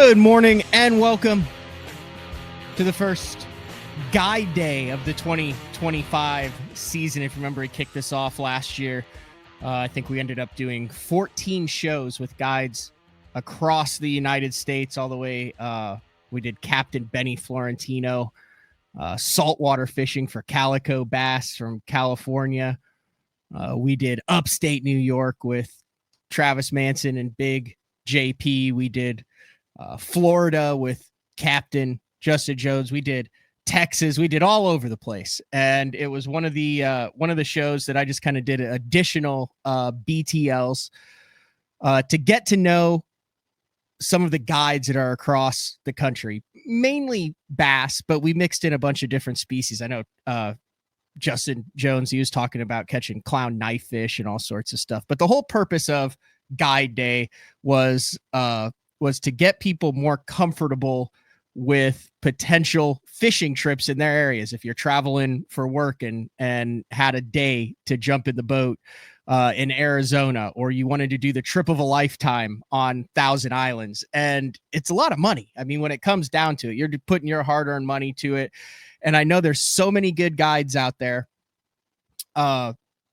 Good morning and welcome to the first guide day of the 2025 season. If you remember, we kicked this off last year. I think we ended up doing 14 shows with guides across the United States all the way. We did Captain Benny Florentino, saltwater fishing for calico bass from California. We did upstate New York with Travis Manson and Big JP. We did Florida with Captain Justin Jones. We did Texas. We did all over the place, and it was one of the shows that I just kind of did additional BTLs to get to know some of the guides that are across the country, mainly bass, but we mixed in a bunch of different species. I know Justin Jones, he was talking about catching clown knife fish and all sorts of stuff, but the whole purpose of Guide Day was to get people more comfortable with potential fishing trips in their areas. If you're traveling for work and had a day to jump in the boat in Arizona, or you wanted to do the trip of a lifetime on Thousand Islands, and it's a lot of money. I mean, when it comes down to it, you're putting your hard-earned money to it. And I know there's so many good guides out there.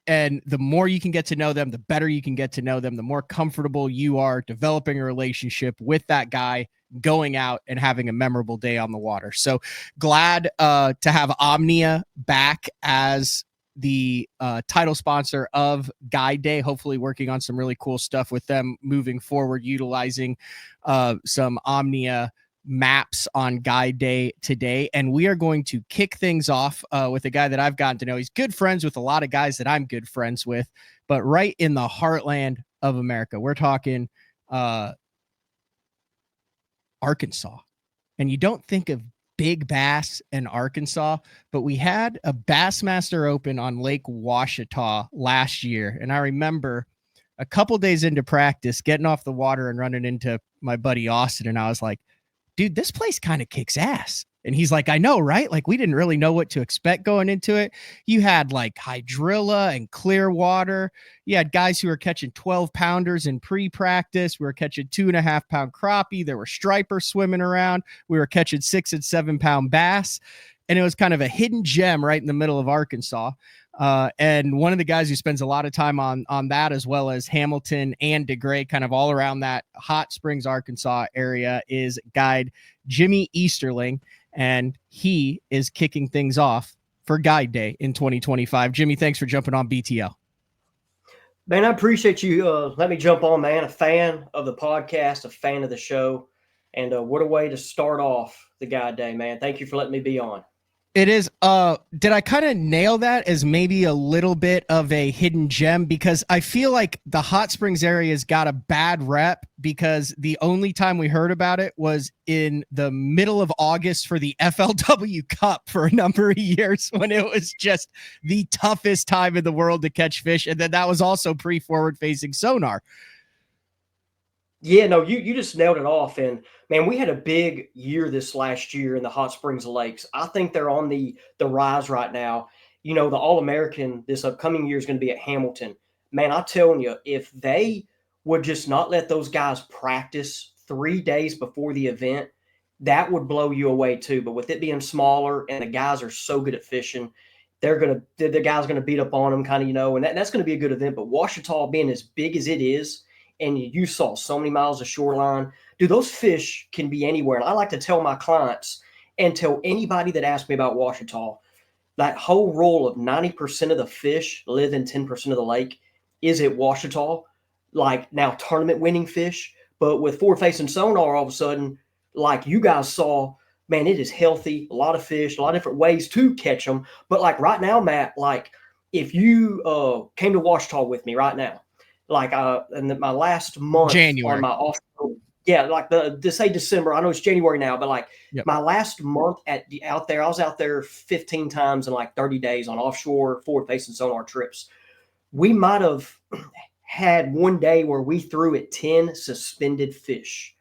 And the more you can get to know them, the better you can get to know them, the more comfortable you are developing a relationship with that guy, going out and having a memorable day on the water. So glad to have Omnia back as the title sponsor of Guide Day, hopefully working on some really cool stuff with them moving forward, utilizing some Omnia maps on Guide Day today. And we are going to kick things off with a guy that I've gotten to know. He's good friends with a lot of guys that I'm good friends with, but right in the heartland of America. We're talking Arkansas. And you don't think of big bass in Arkansas, but we had a Bassmaster Open on Lake Ouachita last year. And I remember a couple days into practice, getting off the water and running into my buddy Austin. And I was like, dude, this place kind of kicks ass. And he's like, I know, right? Like, we didn't really know what to expect going into it. You had like hydrilla and clear water. You had guys who were catching 12 pounders in pre-practice. We were catching 2.5 pound crappie. There were stripers swimming around. We were catching 6 and 7 pound bass. And it was kind of a hidden gem right in the middle of Arkansas. And one of the guys who spends a lot of time on that, as well as Hamilton and DeGray, kind of all around that Hot Springs, Arkansas area, is guide Jimi Easterling. And he is kicking things off for Guide Day in 2025. Jimmy, thanks for jumping on BTL. Man, I appreciate you. Let me jump on, man. A fan of the podcast, a fan of the show. And what a way to start off the Guide Day, man. Thank you for letting me be on. It is. Did I kind of nail that as maybe a little bit of a hidden gem? Because I feel like the Hot Springs area has got a bad rep because the only time we heard about it was in the middle of August for the FLW Cup for a number of years, when it was just the toughest time in the world to catch fish. And then that was also pre-forward facing sonar. Yeah, no, you just nailed it off. And man, we had a big year this last year in the Hot Springs Lakes. I think they're on the rise right now. You know, the All-American this upcoming year is going to be at Hamilton. Man, I'm telling you, if they would just not let those guys practice 3 days before the event, that would blow you away too. But with it being smaller and the guys are so good at fishing, the guys going to beat up on them, kind of, you know, and that's going to be a good event. But Ouachita being as big as it is, and you saw so many miles of shoreline, dude, those fish can be anywhere. And I like to tell my clients and tell anybody that asks me about Ouachita, that whole rule of 90% of the fish live in 10% of the lake is at Ouachita. Like, now tournament winning fish, but with forward facing sonar, all of a sudden, like you guys saw, man, it is healthy, a lot of fish, a lot of different ways to catch them. But like right now, Matt, like if you came to Ouachita with me right now, like in my last month January on my off, yeah, like to say December. I know it's January now, but like my last month out there, I was out there 15 times in like 30 days on offshore forward-facing sonar trips. We might have had one day where we threw at 10 suspended fish.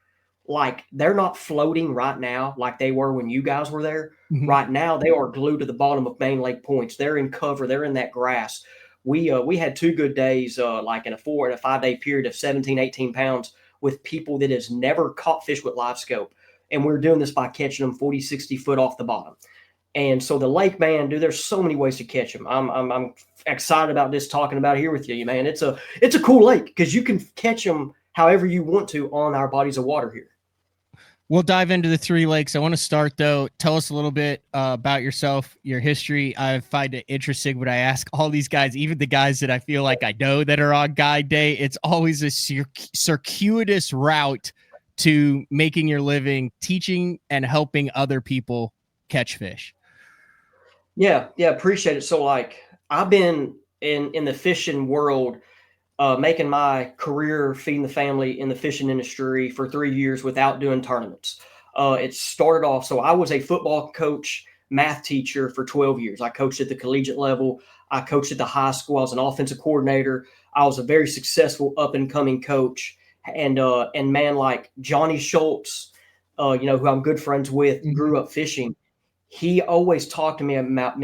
Like, they're not floating right now like they were when you guys were there. Mm-hmm. Right now, they are glued to the bottom of main lake points. They're in cover. They're in that grass. We had 2 good days, like in a 4 and a 5 day period of 17, 18 pounds. with people that has never caught fish with live scope. And we're doing this by catching them 40, 60 foot off the bottom. And so the lake, man, dude, there's so many ways to catch them. I'm excited about this, talking about it here with you, man. It's a cool lake because you can catch them however you want to on our bodies of water here. We'll dive into the three lakes. I want to start, though. Tell us a little bit about yourself, your history. I find it interesting when I ask all these guys, even the guys that I feel like I know that are on guide day. It's always a circuitous route to making your living, teaching and helping other people catch fish. Yeah, appreciate it. So, like, I've been in the fishing world, making my career feeding the family in the fishing industry for 3 years without doing tournaments. It started off, so I was a football coach, math teacher for 12 years. I coached at the collegiate level. I coached at the high school. I was an offensive coordinator. I was a very successful up and coming coach. And man, like Johnny Schultz, who I'm good friends with, grew up fishing. He always talked to me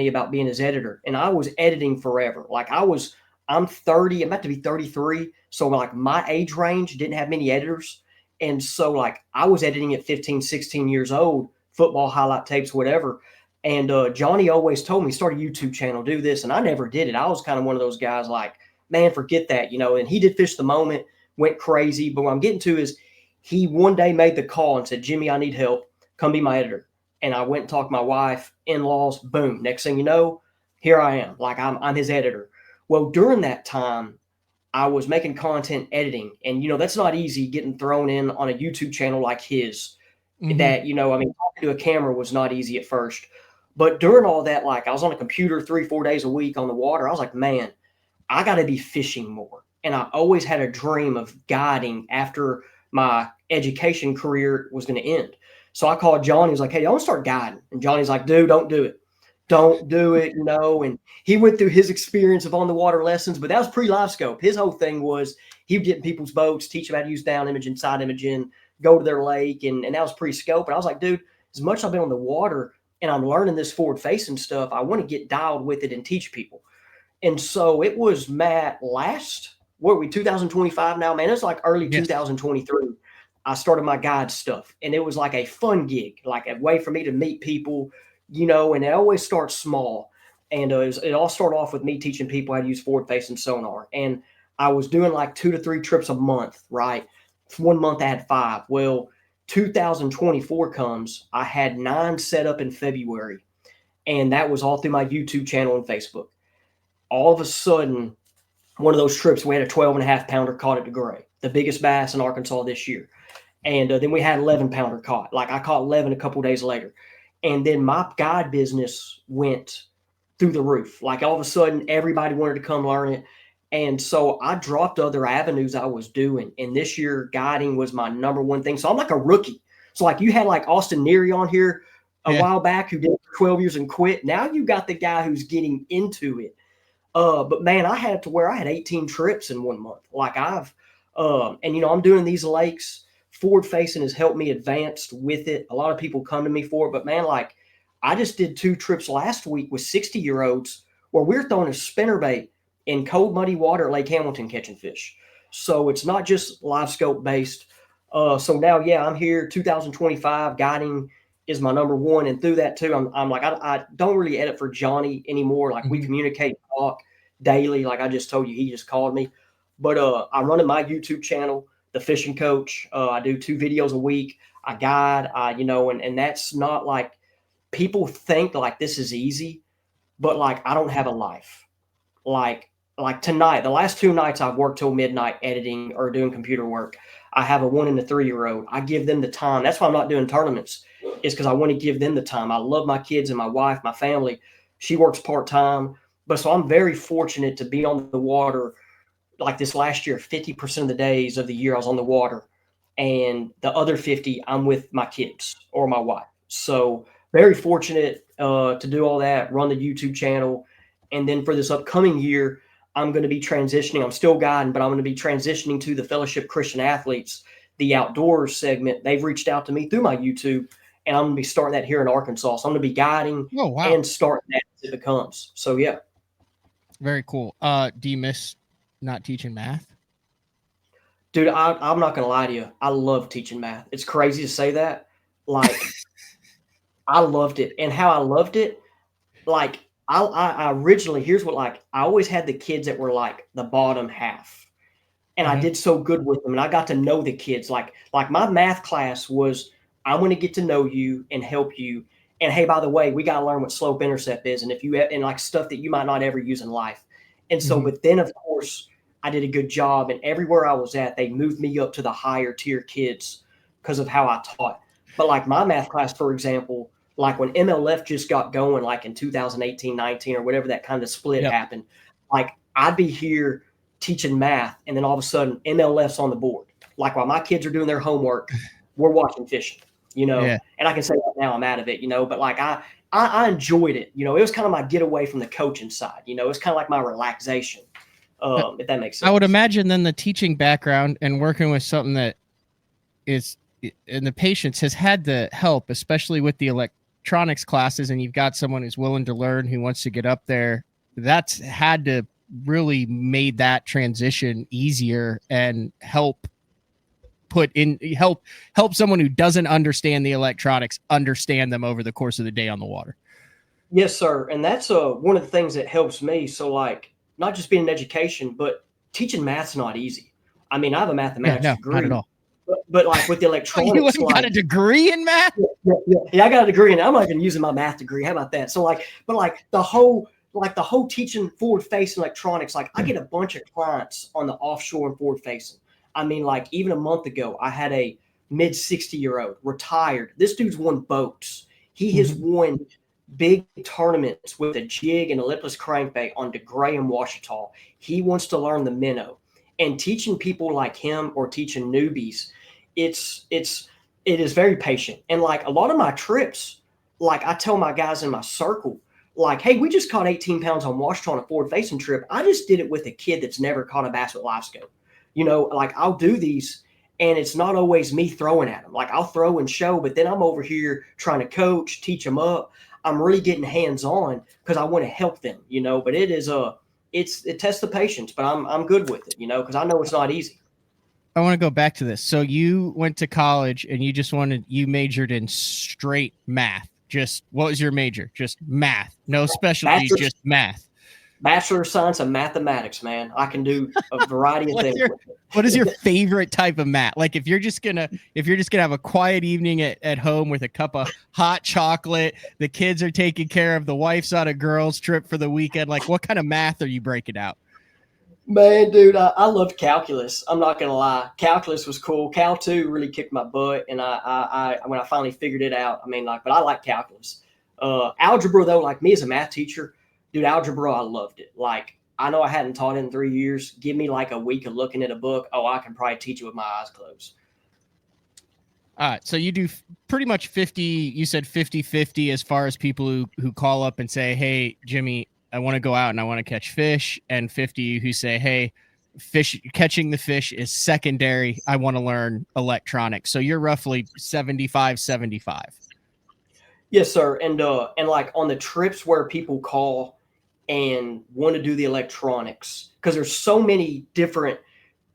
about being his editor, and I was editing forever. Like I'm 30, I'm about to be 33. So like my age range didn't have many editors. And so like I was editing at 15, 16 years old, football highlight tapes, whatever. And Johnny always told me, start a YouTube channel, do this. And I never did it. I was kind of one of those guys like, man, forget that, and he did Fish the Moment, went crazy. But what I'm getting to is he one day made the call and said, Jimmy, I need help. Come be my editor. And I went and talked to my wife, in-laws, boom. Next thing you know, here I am. Like I'm his editor. Well, during that time, I was making content editing. And, that's not easy getting thrown in on a YouTube channel like his. That, talking to a camera was not easy at first. But during all that, like I was on a computer 3-4 days a week on the water. I was like, man, I got to be fishing more. And I always had a dream of guiding after my education career was going to end. So I called Johnny. He was like, hey, I want to start guiding. And Johnny's like, dude, don't do it. Don't do it, And he went through his experience of on the water lessons, but that was pre-live scope. His whole thing was he would get in people's boats, teach them how to use down imaging, side imaging, go to their lake. And that was pre-scope. And I was like, dude, as much as I've been on the water and I'm learning this forward facing stuff, I want to get dialed with it and teach people. And so it was Matt what are we, 2025 now, man? It's like early 2023. I started my guide stuff, and it was like a fun gig, like a way for me to meet people, and it always starts small. And it all started off with me teaching people how to use forward-facing sonar. And I was doing like 2 to 3 trips a month, right? 1 month I had 5. Well, 2024 comes, I had 9 set up in February, and that was all through my YouTube channel and Facebook. All of a sudden, one of those trips, we had a 12.5 pounder caught at DeGray, the biggest bass in Arkansas this year. And then we had 11 pounder caught. Like I caught 11 a couple days later. And then my guide business went through the roof. Like all of a sudden, everybody wanted to come learn it. And so I dropped other avenues I was doing. And this year, guiding was my number one thing. So I'm like a rookie. So like you had like Austin Neary on here a while back who did it for 12 years and quit. Now you got the guy who's getting into it. But man, I had to where I had 18 trips in 1 month. Like I'm doing these lakes. Forward facing has helped me advance with it. A lot of people come to me for it, but man, like I just did 2 trips last week with 60-year-olds where we're throwing a spinnerbait in cold, muddy water at Lake Hamilton catching fish. So it's not just live scope based. So now, I'm here 2025 guiding is my number one. And through that too, I'm like, I don't really edit for Johnny anymore. Like we communicate, talk daily. Like I just told you, he just called me, but I'm running my YouTube channel, The Fishing Coach. I do 2 videos a week. I guide, and that's not like people think like this is easy, but like, I don't have a life. Like tonight, the last 2 nights I've worked till midnight editing or doing computer work. I have a 1 and a 3-year-old. I give them the time. That's why I'm not doing tournaments, is because I want to give them the time. I love my kids and my wife, my family. She works part-time. But so I'm very fortunate to be on the water. Like this last year, 50% of the days of the year I was on the water. And the other 50, I'm with my kids or my wife. So very fortunate to do all that, run the YouTube channel. And then for this upcoming year, I'm going to be transitioning. I'm still guiding, but I'm going to be transitioning to the Fellowship Christian Athletes, the outdoors segment. They've reached out to me through my YouTube, and I'm going to be starting that here in Arkansas. So I'm going to be guiding and starting that as it becomes. So, yeah. Very cool. Do you miss not teaching math? Dude, I'm not gonna lie to you. I love teaching math. It's crazy to say that. Like, I loved it, and how I loved it, like I originally here's what like I always had the kids that were like the bottom half, and I Mhm. did so good with them, and I got to know the kids. Like my math class was, I want to get to know you and help you. And hey, by the way, we got to learn what slope intercept is, and if you and like stuff that you might not ever use in life. And so, Mhm. but then of course, I did a good job, and everywhere I was at, they moved me up to the higher tier kids because of how I taught. But like my math class, for example, like when MLF just got going, like in 2018, 19, or whatever that kind of split Yep. happened, like I'd be here teaching math, and then all of a sudden MLF's on the board. Like while my kids are doing their homework, we're watching fishing, Yeah. and I can say that now I'm out of it, but like I enjoyed it. It was kind of my getaway from the coaching side. It's kind of like my relaxation, if that makes I would sense. imagine then the teaching background and working with something that is and the patience has had to help, especially with the electronics classes, and you've got someone who's willing to learn, who wants to get up there. That's had to really made that transition easier and help someone who doesn't understand the electronics understand them over the course of the day on the water. Yes, sir. And that's one of the things that helps me. So, like, not just being in education, but teaching math's not easy. I mean, I have a Yeah, mathematics no, not at degree, all. but like with the Oh, you electronics, even got like, a degree in math? yeah, I got a degree, and I'm not even using my math degree. How about that? So, like, but like the whole teaching forward facing electronics, like, I get a bunch of clients on the offshore and forward facing. I mean, like, even a month ago, I had a mid 60-year-old retired. This dude's won boats. He has Mhm. won big tournaments with a jig and a lipless crankbait on DeGray and Ouachita. He wants to learn the minnow, and teaching people like him or teaching newbies, it is very patient. And like a lot of my trips, like I tell my guys in my circle, like, hey, we just caught 18 pounds on Ouachita on a forward facing trip. I just did it with a kid that's never caught a bass with live scope. Like I'll do these, and it's not always me throwing at them. Like I'll throw and show, but then I'm over here trying to coach, teach them up. I'm really getting hands on because I want to help them, But it tests the patience, but I'm good with it, because I know it's not easy. I want to go back to this. So you went to college and you majored in straight math. Just what was your major? Just math. No specialties, Bachelor's just math. Bachelor of Science in Mathematics, man. I can do a variety of What's things your with what is your it. favorite type of math? Like if you're just gonna have a quiet evening at home with a cup of hot chocolate, the kids are taken care of, the wife's on a girls trip for the weekend, like what kind of math are you breaking out? Man, dude, I loved calculus. I'm not gonna lie. Calculus was cool. Cal 2 really kicked my butt, and I when I finally figured it out, I mean, like, but I like calculus. Algebra though, like me as a math teacher, dude, algebra, I loved it. Like, I know I hadn't taught it in 3 years. Give me like a week of looking at a book. Oh, I can probably teach it with my eyes closed. All right, so you do pretty much 50, you said 50-50 as far as people who call up and say, hey, Jimmy, I want to go out and I want to catch fish, and 50 who say, hey, catching the fish is secondary. I want to learn electronics. So you're roughly 75-75. Yes, sir. And like on the trips where people call and want to do the electronics, because there's so many different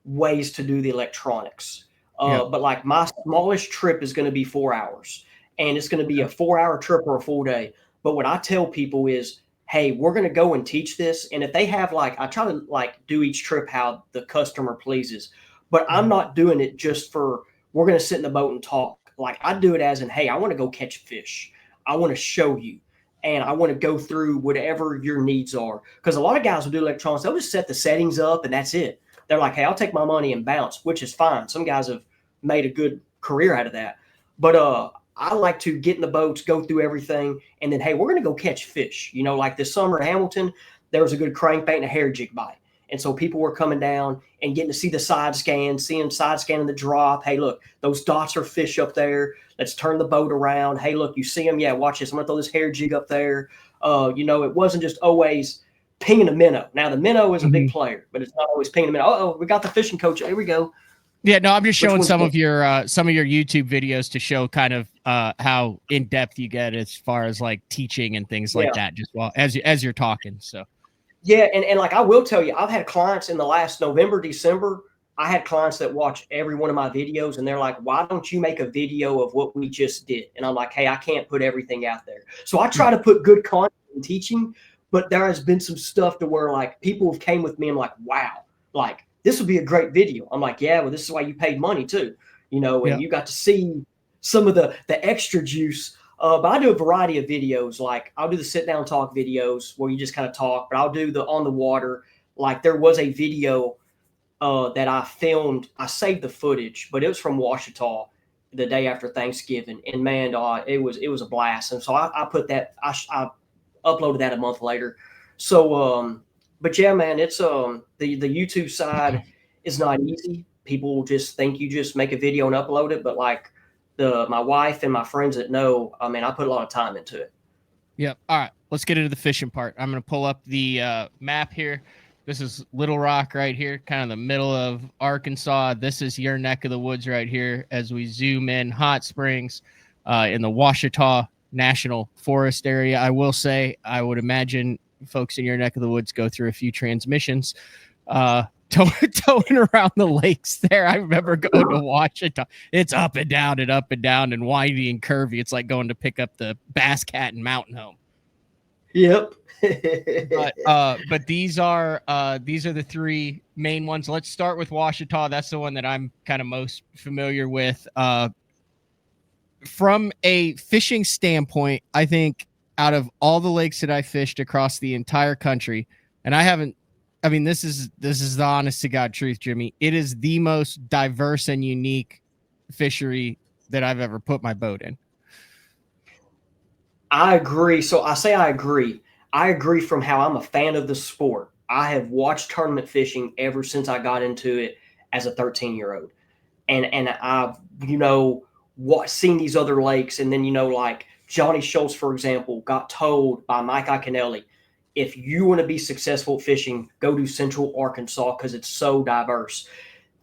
ways to do the electronics. Yep. But like my smallest trip is going to be 4 hours, and it's going to be Okay. a 4 hour trip or a full day. But what I tell people is, hey, we're going to go and teach this. And if they have like, I try to like do each trip how the customer pleases, but I'm Mhm. not doing it just for, we're going to sit in the boat and talk. Like I do it as in, hey, I want to go catch fish. I want to show you. And I want to go through whatever your needs are. Because a lot of guys will do electronics, they'll just set the settings up and that's it. They're like, hey, I'll take my money and bounce, which is fine. Some guys have made a good career out of that. But I like to get in the boats, go through everything, and then, hey, we're going to go catch fish. Like this summer in Hamilton, there was a good crankbait and a hair jig bite. And so people were coming down and getting to see the side scan, seeing side scanning the drop. Hey, look, those dots are fish up there. Let's turn the boat around. Hey, look, you see them? Yeah, watch this. I'm going to throw this hair jig up there. It wasn't just always pinging a minnow. Now, the minnow is a big Mhm. player, but it's not always pinging a minnow. Oh, we got the fishing coach. Here we go. Yeah, no, I'm just Which showing one's good? some of your YouTube videos to show kind of how in depth you get as far as like teaching and things like Yeah. that. Just as you're talking. So Yeah. And like I will tell you, I've had clients in the last November, December. I had clients that watch every one of my videos and they're like, why don't you make a video of what we just did? And I'm like, hey, I can't put everything out there. So I try to put good content in teaching, but there has been some stuff to where like people have came with me and like, wow, like this would be a great video. I'm like, yeah, well, this is why you paid money too, and you got to see some of the extra juice. But I do a variety of videos. Like I'll do the sit down talk videos where you just kind of talk, but I'll do the on the water. Like there was a video that I filmed. I saved the footage, but it was from Ouachita the day after Thanksgiving, and man, it was a blast. And so I put that. I uploaded that a month later. So, but yeah, man, it's the YouTube side is not easy. People just think you just make a video and upload it, but like my wife and my friends that know, I mean, I put a lot of time into it. Yep. All right. Let's get into the fishing part. I'm going to pull up the map here. This is Little Rock right here, kind of the middle of Arkansas. This is your neck of the woods right here as we zoom in. Hot Springs in the Ouachita National Forest area. I will say, I would imagine folks in your neck of the woods go through a few transmissions towing around the lakes there. I remember going to Ouachita. It's up and down and windy and curvy. It's like going to pick up the Bass Cat and Mountain Home. Yep. but these are the three main ones. Let's start with Ouachita. That's the one that I'm kind of most familiar with. From a fishing standpoint, I think out of all the lakes that I fished across the entire country, and this is the honest to God truth, Jimmy. It is the most diverse and unique fishery that I've ever put my boat in. I agree. So I say I agree. I agree from how I'm a fan of the sport. I have watched tournament fishing ever since I got into it as a 13-year-old. And I've, seen these other lakes. And then, like Johnny Schultz, for example, got told by Mike Iaconelli, if you want to be successful at fishing, go to Central Arkansas because it's so diverse.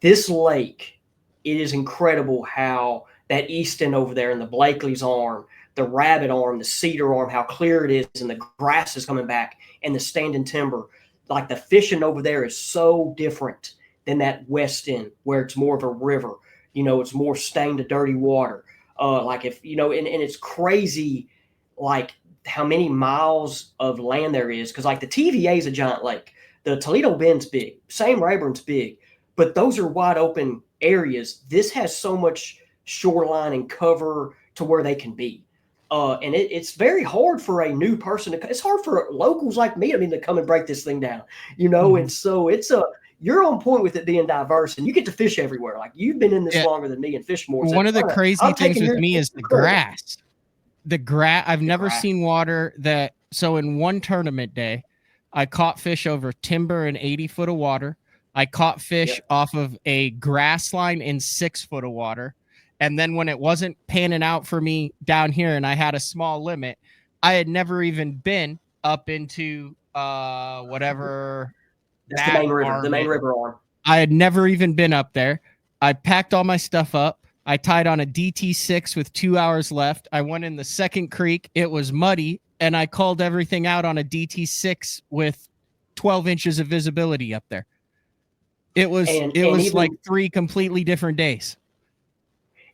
This lake, it is incredible how that Easton over there in the Blakely's Arm, the Rabbit Arm, the Cedar Arm, how clear it is, and the grass is coming back, and the standing timber. Like the fishing over there is so different than that west end where it's more of a river. It's more stained to dirty water. And it's crazy, like how many miles of land there is. Because like the TVA is a giant lake. The Toledo Bend's big. Sam Rayburn's big. But those are wide open areas. This has so much shoreline and cover to where they can be. And it's very hard for a new person it's hard for locals like me, to come and break this thing down, Mm-hmm. And so you're on point with it being diverse, and you get to fish everywhere. Like you've been in this longer than me and fish more. One of the crazy things with me is the grass. I've never seen water so in one tournament day, I caught fish over timber in 80 foot of water. I caught fish off of a grass line in 6 foot of water. And then when it wasn't panning out for me down here and I had a small limit, I had never even been up into whatever. That's the main river arm. I had never even been up there. I packed all my stuff up. I tied on a DT6 with 2 hours left. I went in the second creek. It was muddy, and I called everything out on a DT6 with 12 inches of visibility up there. It was like 3 completely different days.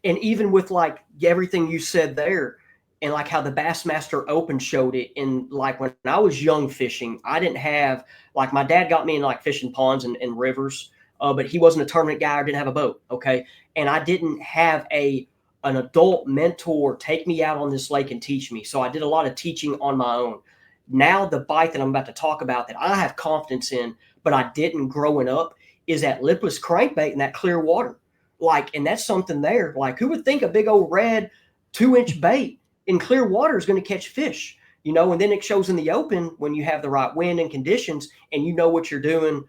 And even with like everything you said there, and like how the Bassmaster Open showed it, in like when I was young fishing, I didn't have, like, my dad got me in like fishing ponds and rivers, but he wasn't a tournament guy or didn't have a boat. Okay. And I didn't have an adult mentor take me out on this lake and teach me. So I did a lot of teaching on my own. Now the bite that I'm about to talk about that I have confidence in, but I didn't growing up, is that lipless crankbait in that clear water. Like, and that's something there. Like, who would think a big old red 2-inch bait in clear water is going to catch fish, and then it shows in the open when you have the right wind and conditions and you know what you're doing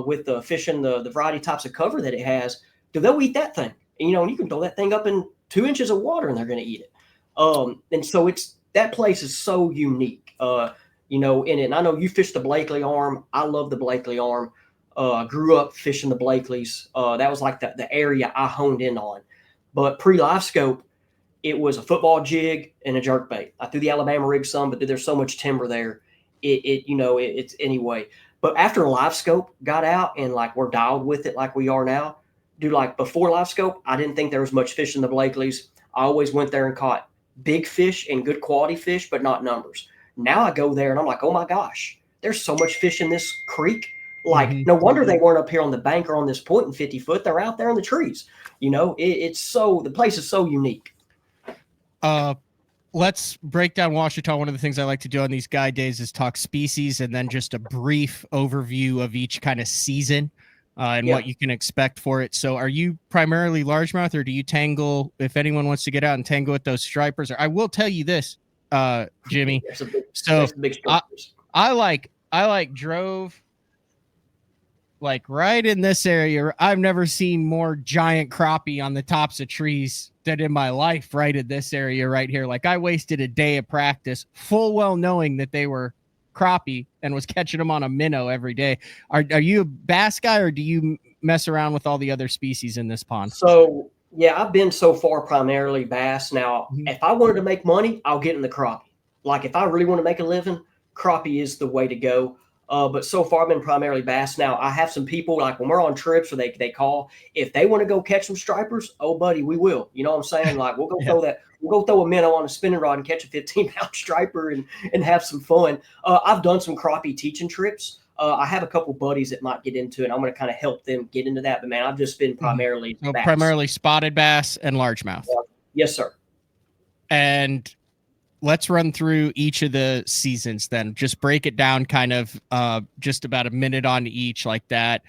with the fishing, the variety types of cover that it has. They'll eat that thing. And you can throw that thing up in 2 inches of water and they're going to eat it. And so that place is so unique, in it. And I know you fished the Blakely Arm. I love the Blakely Arm. I grew up fishing the Blakeleys. That was like the area I honed in on. But pre-live scope, it was a football jig and a jerkbait. I threw the Alabama rig some, but there's so much timber there. It's anyway. But after live scope got out and like we're dialed with it like we are now, dude, like before live scope, I didn't think there was much fish in the Blakeleys. I always went there and caught big fish and good quality fish, but not numbers. Now I go there and I'm like, oh my gosh, there's so much fish in this creek. Like, Mm-hmm. no wonder they weren't up here on the bank or on this point in 50 foot. They're out there in the trees. It's so, the place is so unique. Let's break down Ouachita. One of the things I like to do on these guide days is talk species and then just a brief overview of each kind of season and what you can expect for it. So are you primarily largemouth, or do you tangle, if anyone wants to get out and tangle with those stripers? Or I will tell you this, Jimmy. There's big stripers. I like drove like right in this area. I've never seen more giant crappie on the tops of trees than in my life right in this area right here. Like I wasted a day of practice full well knowing that they were crappie and was catching them on a minnow every day. Are you a bass guy, or do you mess around with all the other species in this pond? So yeah, I've been so far primarily bass. Now, Mm-hmm. if I wanted to make money, I'll get in the crappie. Like if I really want to make a living, crappie is the way to go. But so far, I've been primarily bass. Now, I have some people like when we're on trips, or they call if they want to go catch some stripers. Oh, buddy, we will. You know what I'm saying? Like we'll go throw that. We'll go throw a minnow on a spinning rod and catch a 15-pound striper and have some fun. I've done some crappie teaching trips. I have a couple buddies that might get into it. I'm going to kind of help them get into that. But man, I've just been primarily bass. Primarily spotted bass and largemouth. Yes, sir. And let's run through each of the seasons then. Just break it down kind of just about a minute on each, like that.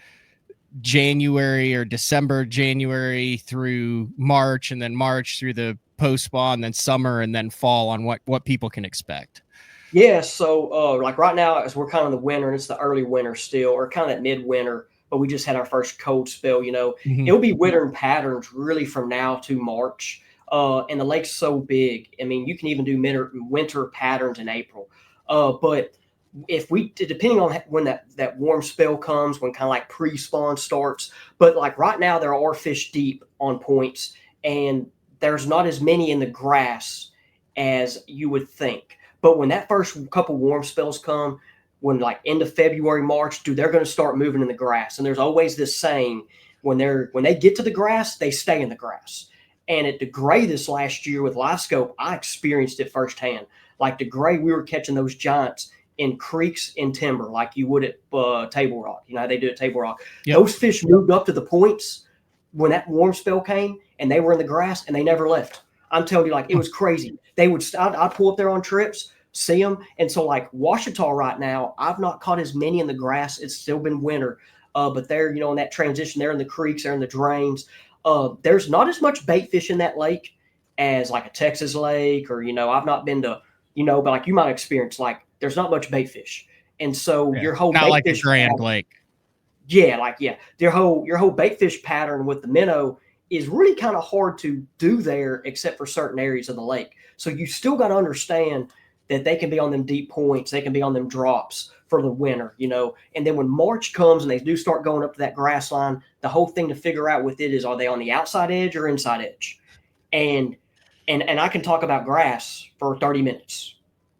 January or December, January through March, and then March through the post spawn, then summer, and then fall, on what people can expect. Yeah, so like right now, as we're kind of in the winter, and it's the early winter still, or kind of that midwinter, but we just had our first cold spell. It'll be winter in patterns really from now to March. And the lake's so big. I mean, you can even do winter patterns in April. But if we, depending on when that warm spell comes, when kind of like pre-spawn starts, but like right now there are fish deep on points, and there's not as many in the grass as you would think. But when that first couple warm spells come, when like end of February, March, dude, they're going to start moving in the grass. And there's always this saying, when they get to the grass, they stay in the grass. And at DeGray this last year with live scope, I experienced it firsthand. Like DeGray, we were catching those giants in creeks in timber, like you would at Table Rock. You know how they do at Table Rock. Yep. Those fish moved up to the points when that warm spell came, and they were in the grass, and they never left. I'm telling you, like, it was crazy. I'd pull up there on trips, see them. And so like Ouachita right now, I've not caught as many in the grass. It's still been winter. But they're, in that transition, they're in the creeks, they're in the drains. There's not as much bait fish in that lake as like a Texas lake, or, I've not been to, but like you might experience, like there's not much bait fish. And so your whole not bait like fish a Grand Lake. Yeah. Your whole bait fish pattern with the minnow is really kind of hard to do there, except for certain areas of the lake. So you still got to understand that they can be on them deep points, they can be on them drops for the winter, and then when March comes and they do start going up to that grass line, the whole thing to figure out with it is, are they on the outside edge or inside edge? And I can talk about grass for 30 minutes,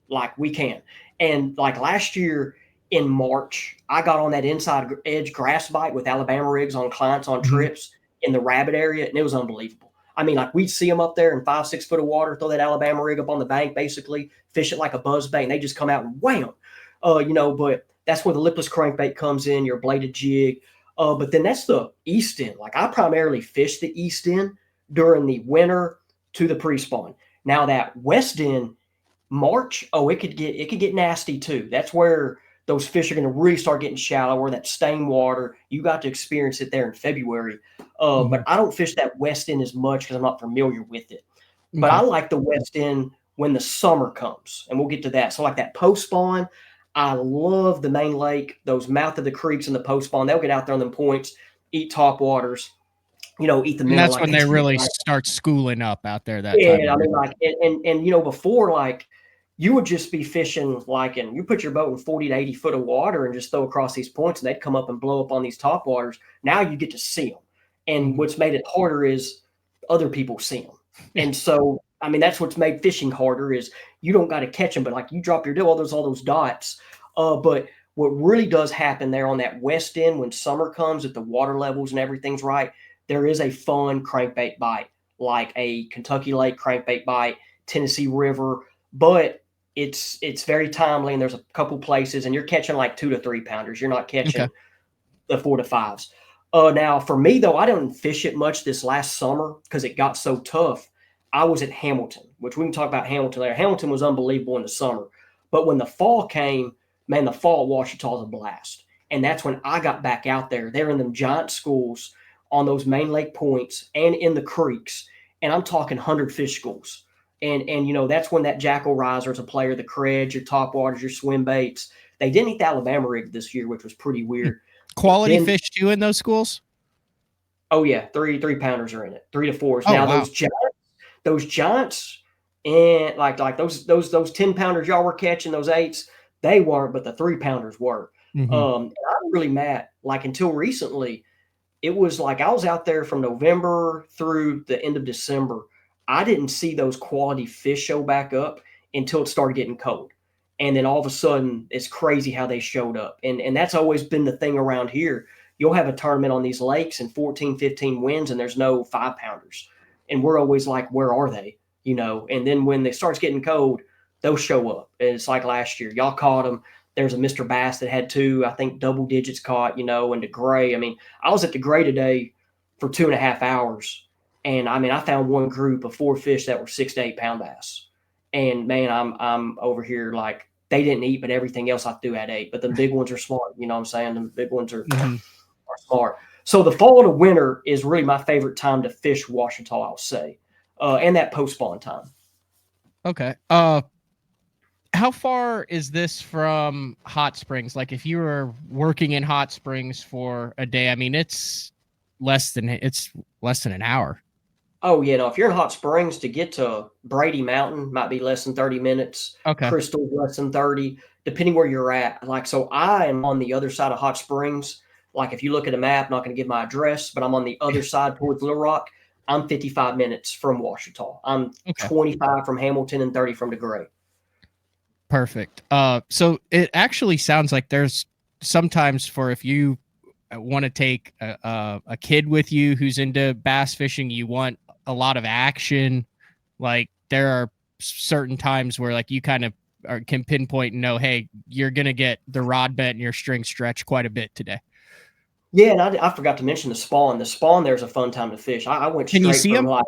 like we can. And like last year in March, I got on that inside edge grass bite with Alabama rigs on clients on trips in the rabbit area, and it was unbelievable. I mean, like we'd see them up there in 5-6 foot of water, throw that Alabama rig up on the bank, basically fish it like a buzz bait, and they just come out and wham. But that's where the lipless crankbait comes in, your bladed jig. But then that's the east end. Like I primarily fish the east end during the winter to the pre-spawn. Now that west end, March, it could get nasty too. That's where those fish are going to really start getting shallow, where that stained water. You got to experience it there in February. But I don't fish that west end as much because I'm not familiar with it. But I like the west end when the summer comes, and we'll get to that. So like that post spawn, I love the main lake, those mouth of the creeks and the post spawn. They'll get out there on them points, eat top waters, eat the minnow. And that's when they really start schooling up out there. That time. I mean, like, and before, like, you would just be fishing, like, and you put your boat in 40 to 80 foot of water and just throw across these points, and they'd come up and blow up on these top waters. Now you get to see them. And what's made it harder is other people see them. And so, I mean, that's what's made fishing harder is you don't got to catch them, but like you drop your deal, there's all those dots. But what really does happen there on that west end when summer comes, if the water levels and everything's right, there is a fun crankbait bite, like a Kentucky Lake crankbait bite, Tennessee River, but it's very timely, and there's a couple places, and you're catching like 2 to 3 pounders. You're not Okay. catching the 4 to 5s. Now for me though, I didn't fish it much this last summer because it got so tough. I was at Hamilton, which we can talk about Hamilton later. Hamilton was unbelievable in the summer, but when the fall came, man, the fall at Ouachita was a blast. And that's when I got back out there. They're in them giant schools on those main lake points and in the creeks. And I'm talking 100 fish schools. And you know, that's when that Jackal Riser is a player, the Creds, your top waters, your swim baits. They didn't eat the Alabama rig this year, which was pretty weird. Quality Then, fish too in those schools? oh yeah, three pounders are in it, 3 to 4s. Oh, Now wow. those giants, and like those 10 pounders y'all were catching, those 8s, they weren't, but the 3 pounders were. Mm-hmm. And I'm really mad. Like until recently, it was like I was out there from November through the end of December. I didn't see those quality fish show back up until it started getting cold. And then all of a sudden, it's crazy how they showed up. And that's always been the thing around here. You'll have a tournament on these lakes and 14, 15 wins, and there's no 5 pounders. And we're always like, where are they? You know, and then when it starts getting cold, they'll show up. And it's like last year, y'all caught them. There's a Mr. Bass that had 2, I think, double digits caught, you know, and DeGray. I mean, I was at DeGray today for 2.5 hours. And I mean, I found one group of 4 fish that were 6 to 8 pound bass. And man, I'm over here like they didn't eat, but everything else I threw at 8. But the big ones are smart. You know what I'm saying? The big ones are smart. So the fall to winter is really my favorite time to fish Ouachita, I'll say, and that post spawn time. Okay. How far is this from Hot Springs? Like if you were working in Hot Springs for a day, I mean, it's less than an hour. Oh yeah, no. If you're in Hot Springs, to get to Brady Mountain might be less than 30 minutes. Okay. Crystal less than 30, depending where you're at. Like so, I am on the other side of Hot Springs. Like if you look at a map, I'm not going to give my address, but I'm on the other side towards Little Rock. I'm 55 minutes from Ouachita. I'm Okay. 25 from Hamilton and 30 from DeGray. Perfect. So it actually sounds like there's sometimes for if you want to take a kid with you who's into bass fishing, you want a lot of action. Like there are certain times where like you kind of can pinpoint and know, hey, you're gonna get the rod bent and your string stretched quite a bit today. Yeah, and I forgot to mention the spawn. The spawn there's a fun time to fish. I went Can you straight see from them? like,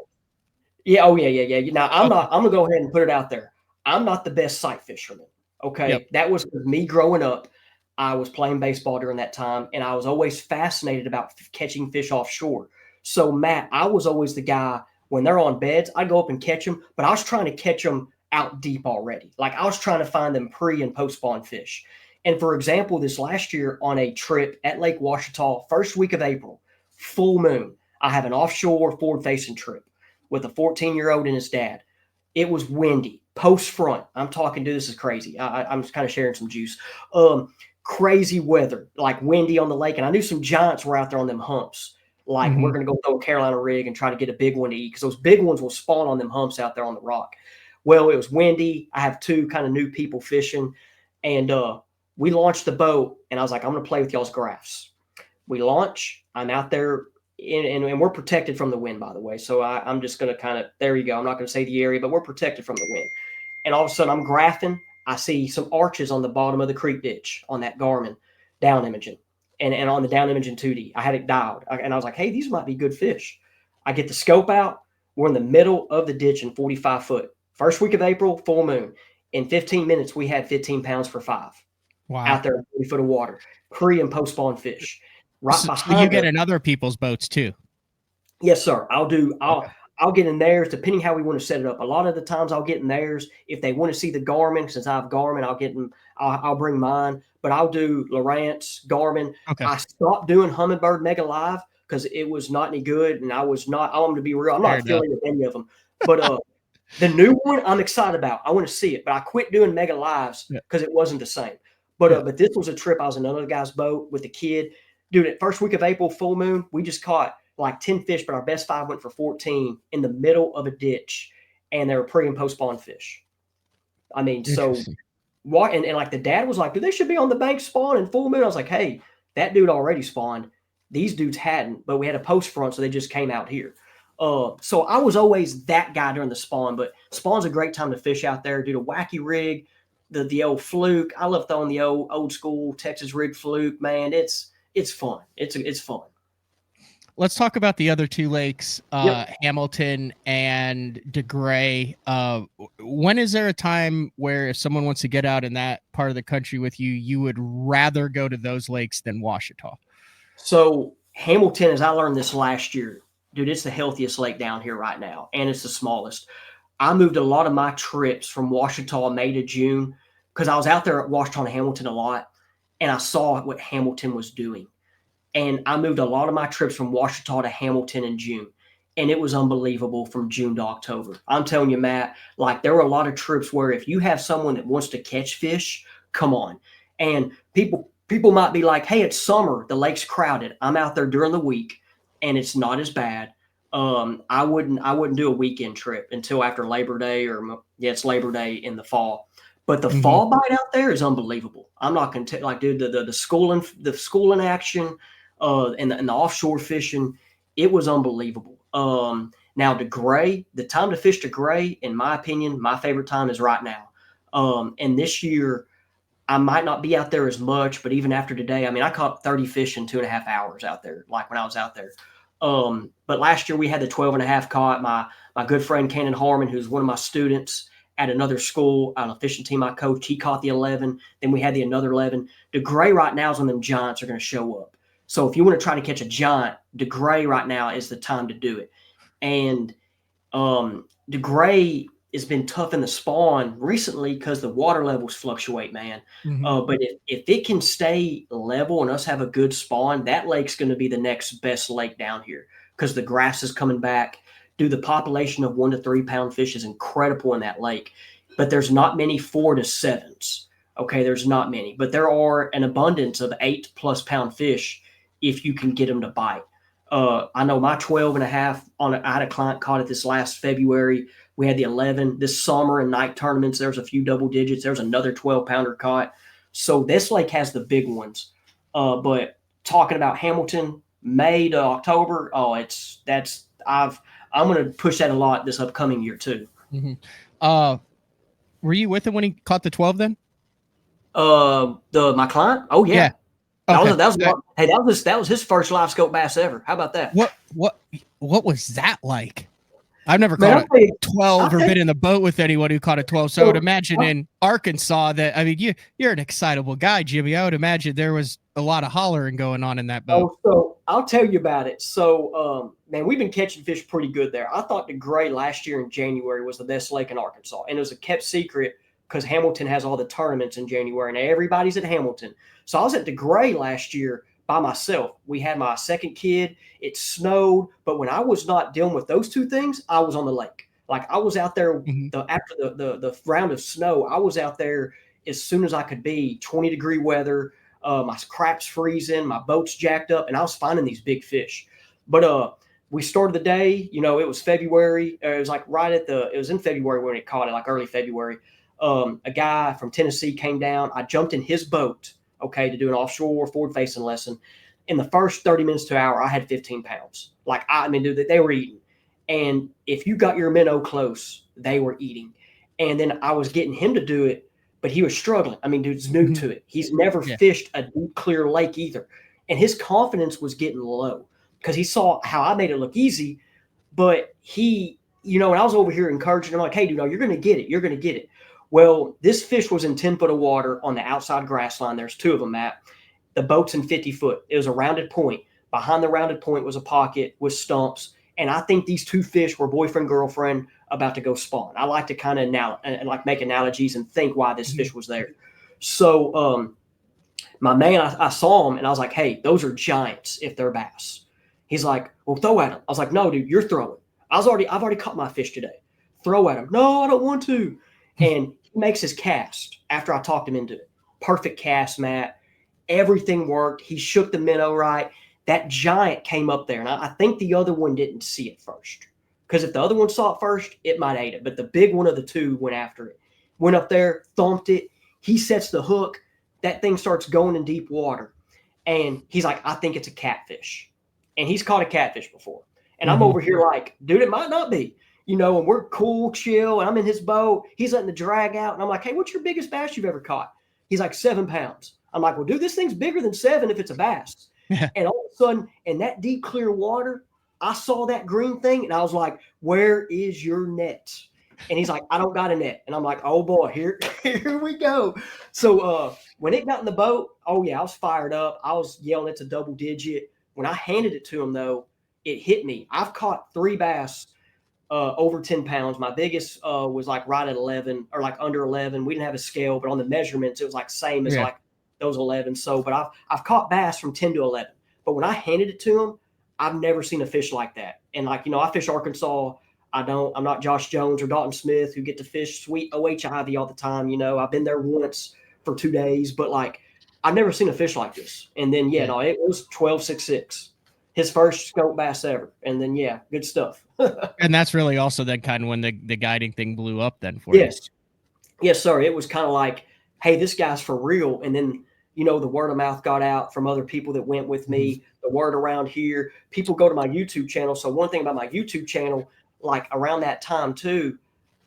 yeah, oh yeah. Now I'm Okay. not. I'm gonna go ahead and put it out there. I'm not the best sight fisherman. Yep. Okay, that was me growing up. I was playing baseball during that time, and I was always fascinated about catching fish offshore. So Matt, I was always the guy when they're on beds, I go up and catch them, but I was trying to catch them out deep already. Like I was trying to find them pre and post spawn fish. And for example, this last year on a trip at Lake Ouachita, first week of April, full moon, I have an offshore forward facing trip with a 14-year-old and his dad. It was windy, post front. I'm talking, dude, this is crazy. I'm just kind of sharing some juice. Crazy weather, like windy on the lake. And I knew some giants were out there on them humps. Like, Mm-hmm. we're going to go throw a Carolina rig and try to get a big one to eat because those big ones will spawn on them humps out there on the rock. Well, it was windy. I have 2 kind of new people fishing. And we launched the boat, and I was like, I'm going to play with y'all's graphs. We launch. I'm out there, and we're protected from the wind, by the way. So I'm just going to kind of, there you go. I'm not going to say the area, but we're protected from the wind. And all of a sudden, I'm graphing. I see some arches on the bottom of the creek ditch on that Garmin down imaging. And on the down imaging 2D, I had it dialed. And I was like, hey, these might be good fish. I get the scope out. We're in the middle of the ditch in 45 foot. First week of April, full moon. In 15 minutes, we had 15 pounds for 5 Wow. out there in 40 foot of water. Pre and post spawn fish. Right So you behind get us. in other people's boats too. Yes, sir. Okay. I'll get in theirs depending how we want to set it up. A lot of the times I'll get in theirs. If they want to see the Garmin, since I have Garmin, I'll get them. I'll bring mine, but I'll do Lowrance, Garmin. Okay. I stopped doing Humminbird Mega Live because it was not any good, and I was not. I want them to be real. I'm Fair not enough. affiliated with any of them, but the new one I'm excited about. I want to see it, but I quit doing Mega Lives Yeah. because it wasn't the same. Yeah. But this was a trip. I was in another guy's boat with a kid. Dude, at first week of April, full moon, we just caught like 10 fish, but our best 5 went for 14 in the middle of a ditch, and they were pre and post spawn fish. I mean, so Interesting. And like the dad was like, dude, they should be on the bank spawning full moon. I was like, hey, that dude already spawned. These dudes hadn't, but we had a post front, so they just came out here. So I was always that guy during the spawn, but spawn's a great time to fish out there. Do the wacky rig, the old fluke. I love throwing the old school Texas rig fluke, man. It's fun. It's fun. Let's talk about the other two lakes, Yep. Hamilton and DeGray. When is there a time where if someone wants to get out in that part of the country with you, you would rather go to those lakes than Ouachita? So Hamilton, as I learned this last year, dude, it's the healthiest lake down here right now, and it's the smallest. I moved a lot of my trips from Ouachita May to June because I was out there at Ouachita and Hamilton a lot, and I saw what Hamilton was doing. And I moved a lot of my trips from Ouachita to Hamilton in June. And it was unbelievable from June to October. I'm telling you, Matt, like there were a lot of trips where if you have someone that wants to catch fish, come on. And people might be like, hey, it's summer, the lake's crowded. I'm out there during the week and it's not as bad. I wouldn't do a weekend trip until after Labor Day it's Labor Day in the fall. But the fall bite out there is unbelievable. I'm not gonna like, dude, the schooling action, and the offshore fishing, it was unbelievable. Now DeGray, the time to fish DeGray, in my opinion, my favorite time is right now. And this year, I might not be out there as much, but even after today, I mean, I caught 30 fish in 2.5 hours out there, like when I was out there. But last year we had the 12.5 caught. My good friend Cannon Harmon, who's one of my students at another school on a fishing team I coached, he caught the 11. Then we had the another 11. DeGray right now is when them giants are going to show up. So if you want to try to catch a giant, DeGray right now is the time to do it. And DeGray has been tough in the spawn recently because the water levels fluctuate, man. But if it can stay level and us have a good spawn, that lake's going to be the next best lake down here because the grass is coming back. Dude, the population of 1 to 3 pound fish is incredible in that lake, but there's not many 4 to 7s. Okay, there's not many, but there are an abundance of 8+ pound fish if you can get them to bite. I know my 12.5 I had a client caught it this last February. We had the 11 this summer in night tournaments. There's a few double digits. There's another 12-pounder caught. So this lake has the big ones. But talking about Hamilton, May to October, I'm going to push that a lot this upcoming year too. Were you with him when he caught the 12 then? My client? Oh yeah. Okay. That was his first live scope bass ever. How about that? What was that like? I've never caught a 12 or been in the boat with anyone who caught a 12. So I would imagine in Arkansas that, I mean, you're an excitable guy, Jimmy. I would imagine there was a lot of hollering going on in that boat. Oh, so I'll tell you about it. So, man, we've been catching fish pretty good there. I thought DeGray last year in January was the best lake in Arkansas. And it was a kept secret because Hamilton has all the tournaments in January and everybody's at Hamilton. So I was at DeGray last year by myself. We had my second kid. It snowed, but when I was not dealing with those two things, I was on the lake. Like I was out there after the round of snow. I was out there as soon as I could be. 20-degree weather. My crap's freezing. My boat's jacked up, and I was finding these big fish. But we started the day. You know, it was February. It was like it was in February when it caught it, like early February. A guy from Tennessee came down. I jumped in his boat, okay, to do an offshore forward-facing lesson. In the first 30 minutes to an hour, I had 15 pounds. Like, I mean, dude, they were eating. And if you got your minnow close, they were eating. And then I was getting him to do it, but he was struggling. I mean, dude's new to it. He's never fished a deep, clear lake either. And his confidence was getting low because he saw how I made it look easy. But he, you know, and I was over here encouraging him, like, hey, dude, you're going to get it. You're going to get it. Well, this fish was in 10 foot of water on the outside grass line. There's two of them, Matt. The boat's in 50 foot. It was a rounded point. Behind the rounded point was a pocket with stumps. And I think these two fish were boyfriend, girlfriend about to go spawn. I like to kind of like make analogies and think why this fish was there. So my man, I saw him and I was like, hey, those are giants if they're bass. He's like, well, throw at him. I was like, no, dude, you're throwing. I've already caught my fish today. Throw at him. No, I don't want to. And he makes his cast after I talked him into it. Perfect cast, Matt. Everything worked. He shook the minnow right. That giant came up there, and I think the other one didn't see it first. Because if the other one saw it first, it might ate it. But the big one of the two went after it. Went up there, thumped it. He sets the hook. That thing starts going in deep water. And he's like, I think it's a catfish. And he's caught a catfish before. And I'm over here like, dude, it might not be. And we're cool, chill. And I'm in his boat. He's letting the drag out. And I'm like, hey, what's your biggest bass you've ever caught? He's like, 7 pounds. I'm like, well, dude, this thing's bigger than 7 if it's a bass. And all of a sudden, in that deep, clear water, I saw that green thing. And I was like, where is your net? And he's like, I don't got a net. And I'm like, oh, boy, here we go. So when it got in the boat, oh, yeah, I was fired up. I was yelling it's a double digit. When I handed it to him, though, it hit me. I've caught 3 bass over 10 pounds. My biggest was like right at 11 or like under 11. We didn't have a scale, but on the measurements, it was like same as like those 11. So, but I've caught bass from 10 to 11. But when I handed it to him, I've never seen a fish like that. And like, I fish Arkansas. I'm not Josh Jones or Dalton Smith who get to fish sweet Ouachita all the time. I've been there once for 2 days, but like I've never seen a fish like this. And then, it was 12.66, his first scope bass ever. And then, good stuff. And that's really also then kind of when the guiding thing blew up then for you. Yes, sir. It was kind of like, hey, this guy's for real. And then, the word of mouth got out from other people that went with me, the word around here. People go to my YouTube channel. So one thing about my YouTube channel, like around that time too,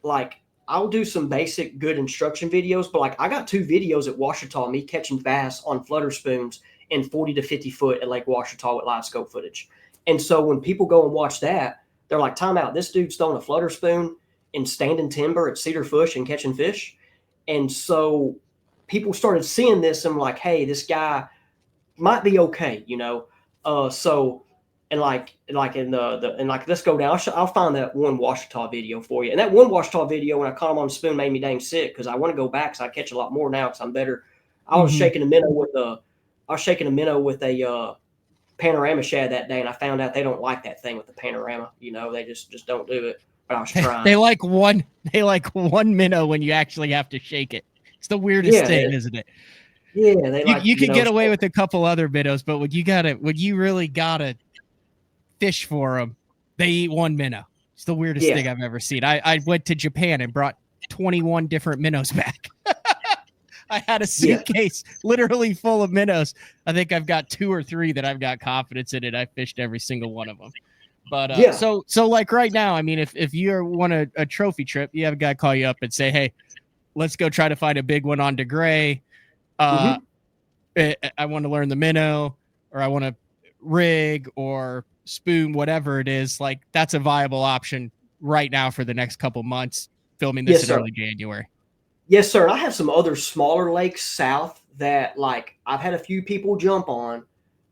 like I'll do some basic good instruction videos, but like I got 2 videos at Ouachita, me catching bass on flutter spoons in 40 to 50 foot at Lake Ouachita with live scope footage. And so when people go and watch that, they're like, time out, this dude's throwing a flutter spoon and standing timber at Cedar Fish and catching fish. And so people started seeing this and like, hey, this guy might be okay, so and let's go down. I'll find that one Ouachita video for you. And that one Ouachita video when I caught him on the spoon made me dang sick because I want to go back because I catch a lot more now because I'm better. I was shaking a minnow with a panorama shad that day, and I found out they don't like that thing with the panorama. They just don't do it. But I was trying. They like one minnow when you actually have to shake it. It's the weirdest thing, isn't it? Yeah, you could get away with a couple other minnows, but when you really gotta fish for them, they eat 1 minnow. It's the weirdest thing I've ever seen. I went to Japan and brought 21 different minnows back. I had a suitcase literally full of minnows. I think I've got 2 or 3 that I've got confidence in it. I fished every single one of them. But so like right now, I mean, if you want a trophy trip, you have a guy call you up and say, hey, let's go try to find a big one on DeGray. I want to learn the minnow, or I want to rig or spoon, whatever it is. Like that's a viable option right now for the next couple months, filming this in early January. Yes, sir. I have some other smaller lakes south that like I've had a few people jump on,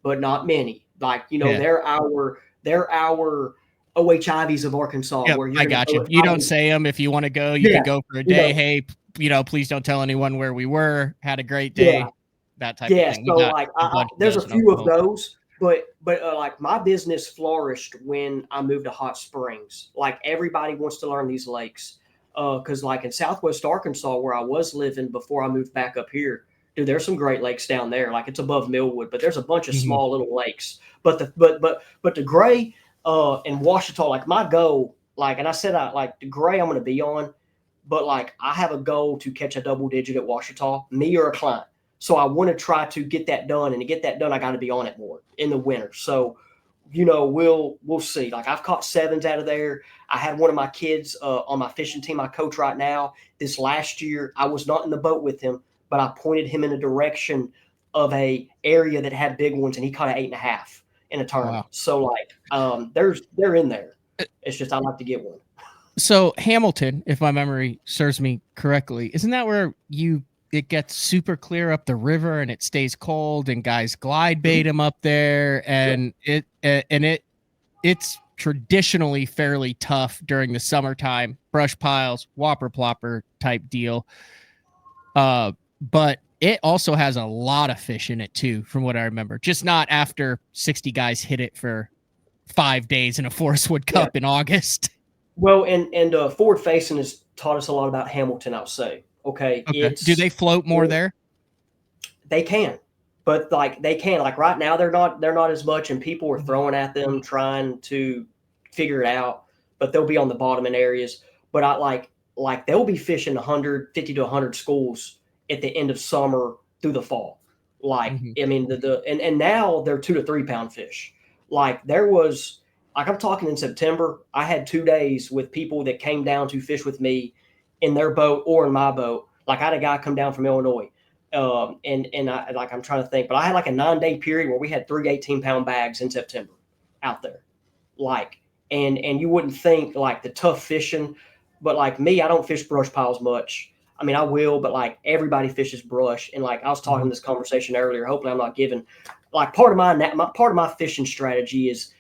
but not many. Like, they're our OHIVs of Arkansas. Yep, where I got you. You don't say them. If you want to go, you can go for a day. Hey, please don't tell anyone where we were. Had a great day. That type of thing. So like there's a few of those, but like my business flourished when I moved to Hot Springs. Like everybody wants to learn these lakes. Because like in Southwest Arkansas, where I was living before I moved back up here, dude, there's some great lakes down there. Like it's above Millwood, but there's a bunch of small little lakes. But DeGray and Ouachita, like my goal, like, and I said DeGray I'm going to be on, but like I have a goal to catch a double digit at Ouachita, me or a client. So I want to try to get that done, and to get that done, I got to be on it more in the winter. So we'll see. Like I've caught 7s out of there. I had one of my kids on my fishing team I coach right now. This last year, I was not in the boat with him, but I pointed him in a direction of a area that had big ones, and he caught an 8.5 in a tournament. Wow. So like, they're in there. It's just I'd like to get one. So Hamilton, if my memory serves me correctly, isn't that where it gets super clear up the river and it stays cold and guys glide bait them up there, and it's traditionally fairly tough during the summertime, brush piles, whopper plopper type deal. But it also has a lot of fish in it too, from what I remember. Just not after 60 guys hit it for 5 days in a Forest Wood Cup in August. Well, and forward facing has taught us a lot about Hamilton, I'll say. Okay. Do they float more there? They can, but like they can. Like right now, they're not as much, and people are throwing at them trying to figure it out. But they'll be on the bottom in areas. But I like they'll be fishing 150 to 100 schools at the end of summer through the fall. Like, Mm-hmm. I mean, and now they're 2 to 3 pound fish. Like there was, like I'm talking in September, I had 2 days with people that came down to fish with me in their boat or in my boat. Like I had a guy come down from Illinois. And I like I'm trying to think, but I had like a 9 day period where we had 3 18-pound bags in September out there. Like, and you wouldn't think like the tough fishing, but like me, I don't fish brush piles much. I mean, I will, but like everybody fishes brush. And like I was talking Mm-hmm. this conversation earlier. Hopefully, I'm not giving like part of my fishing strategy is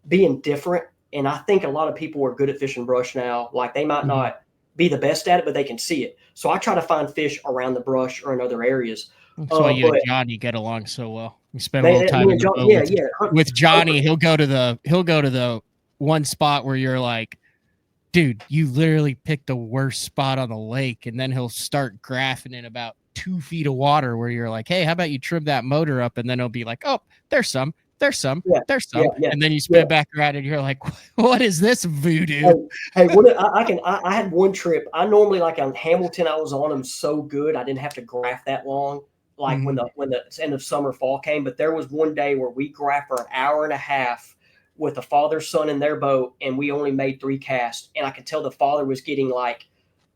being different. And I think a lot of people are good at fishing brush now. Like they might Mm-hmm. not be the best at it, but they can see it. So I try to find fish around the brush or in other areas. That's why you and But Johnny get along so well. You spend a little time me in and the John, boat yeah, yeah, with 100%. Johnny. He'll go to the one spot where you're like, dude, you literally picked the worst spot on the lake, and then he'll start graphing in about 2 feet of water where you're like, hey, how about you trim that motor up? And then he'll be like, oh, there's some, there's some, Yeah, there's yeah, some. yeah, And then you yeah. spin back around and you're like, what is this voodoo? Hey, hey, what I had one trip. I normally like on Hamilton, I was on them so good I didn't have to graph that long. Like when Mm-hmm. the end of summer fall came, but there was one day where we graphed for an hour and a half with a father son in their boat, and we only made 3 casts. And I could tell the father was getting like,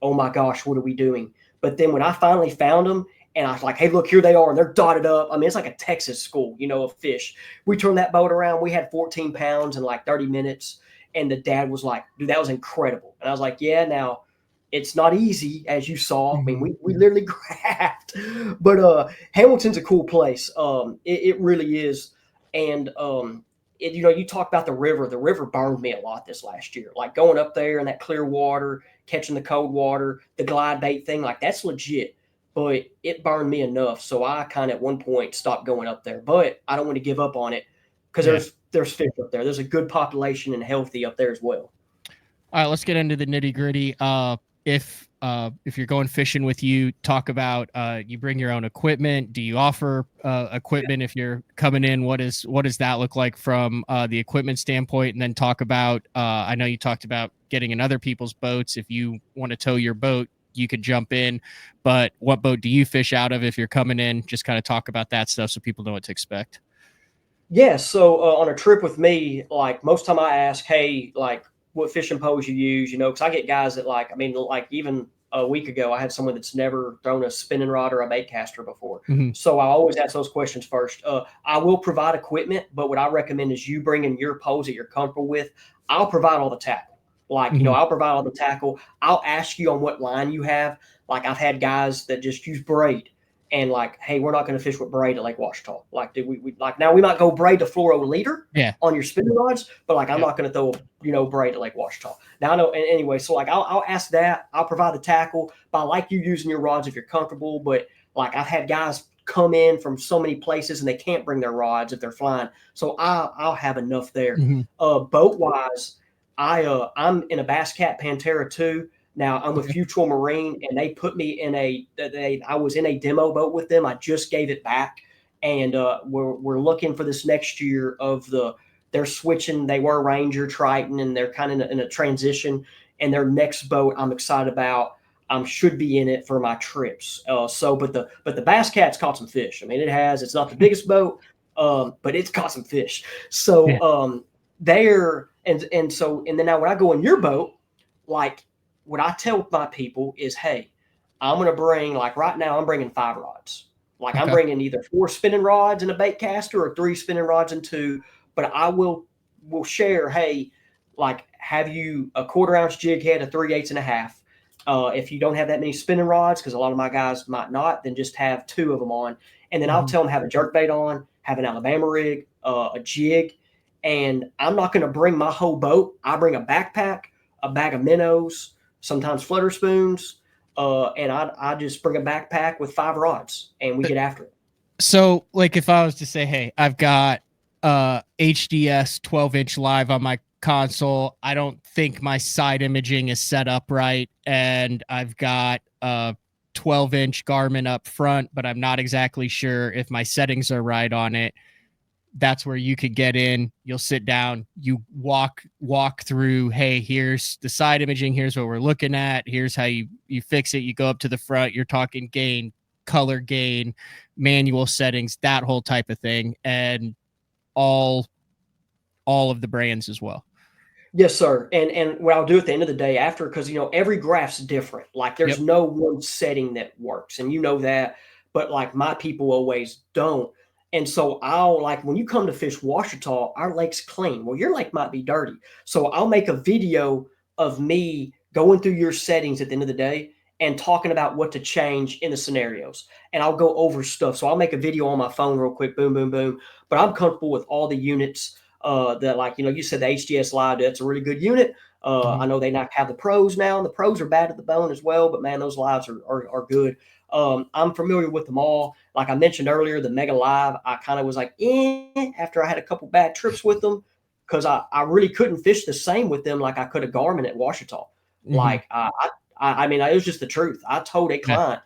"Oh my gosh, what are we doing?" But then when I finally found them, and I was like, "Hey, look, here they are," and they're dotted up. I mean, it's like a Texas school, of fish. We turned that boat around. We had 14 pounds in like 30 minutes. And the dad was like, dude, that was incredible. And I was like, yeah, now it's not easy, as you saw. I mean, Mm-hmm. we literally grabbed, but Hamilton's a cool place. It really is. And you talk about the river. The river burned me a lot this last year. Like going up there in that clear water, catching the cold water, the glide bait thing, like that's legit. But it burned me enough, so I kind of at one point stopped going up there. But I don't want to give up on it because Yeah. there's fish up there. There's a good population and healthy up there as well. All right, let's get into the nitty gritty. If you're going fishing with you, talk about you bring your own equipment. Do you offer equipment if you're coming in? What does that look like from the equipment standpoint? And then talk about I know you talked about getting in other people's boats. If you want to tow your boat, you could jump in. But what boat do you fish out of if you're coming in? Just kind of talk about that stuff so people know what to expect. Yeah, so on a trip with me, like most time I ask, hey, like what fishing poles you use, because I get guys that like, I mean, like even a week ago, I had someone that's never thrown a spinning rod or a bait caster before. Mm-hmm. So I always ask those questions first. I will provide equipment, but what I recommend is you bring in your poles that you're comfortable with. I'll provide all the tackle. Like, Mm-hmm. I'll provide all the tackle. I'll ask you on what line you have. Like I've had guys that just use braid and like, hey, we're not going to fish with braid at Lake Ouachita. Like, did we like now we might go braid to fluoro leader Yeah. on your spinning rods, but like I'm Yep. not going to throw braid at Lake Ouachita. Now I know. And anyway, so like I'll ask that. I'll provide the tackle, but I like you using your rods if you're comfortable. But like I've had guys come in from so many places and they can't bring their rods if they're flying, so I'll have enough there. Mm-hmm. Boat wise, I'm in a Bass Cat Pantera too. Now I'm with Okay. Futural Marine, and they put me in I was in a demo boat with them. I just gave it back, and we're looking for this next year they're switching. They were Ranger Triton, and they're kind of in a transition. And their next boat, I'm excited about. Should be in it for my trips. But the Bass Cat's caught some fish. I mean, it has. It's not the biggest boat, but it's caught some fish. Yeah. So there and then now when I go in your boat, like what I tell my people is, hey, I'm gonna bring like right now I'm bringing 5 rods. Like I'm Okay. bringing either 4 spinning rods and a bait caster or 3 spinning rods and 2. But I will share, hey, like have you a 1/4 ounce jig head, a 3/8 and a half. If you don't have that many spinning rods, because a lot of my guys might not, then just have 2 of them on. And then I'll Mm-hmm. tell them have a jerk bait on, have an Alabama rig, a jig, and I'm not going to bring my whole boat. I bring a backpack, a bag of minnows, sometimes flutter spoons, and I just bring a backpack with 5 rods, and we get after it. So, like, if I was to say, hey, I've got HDS 12-inch live on my console, I don't think my side imaging is set up right, and I've got 12-inch Garmin up front, but I'm not exactly sure if my settings are right on it. That's where you could get in. You'll sit down, you walk through, hey, here's the side imaging, here's what we're looking at, here's how you fix it. You go up to the front, you're talking gain color gain, manual settings, that whole type of thing, and all of the brands as well. Yes, sir. And what I'll do at the end of the day after, because every graph's different. Like there's Yep. no one setting that works, and you know that. But like my people always don't. And so I'll like when you come to fish Ouachita, our lake's clean. Well, your lake might be dirty. So I'll make a video of me going through your settings at the end of the day and talking about what to change in the scenarios. And I'll go over stuff. So I'll make a video on my phone real quick, boom, boom, boom. But I'm comfortable with all the units that like, you said the HGS Live, that's a really good unit. I know they not have the pros now, and the pros are bad at the bone as well, but man, those lives are good. I'm familiar with them all. Like I mentioned earlier, the Mega Live, I kind of was like, after I had a couple bad trips with them, because I really couldn't fish the same with them like I could a Garmin at Ouachita. Mm-hmm. Like I mean, it was just the truth. I told a client,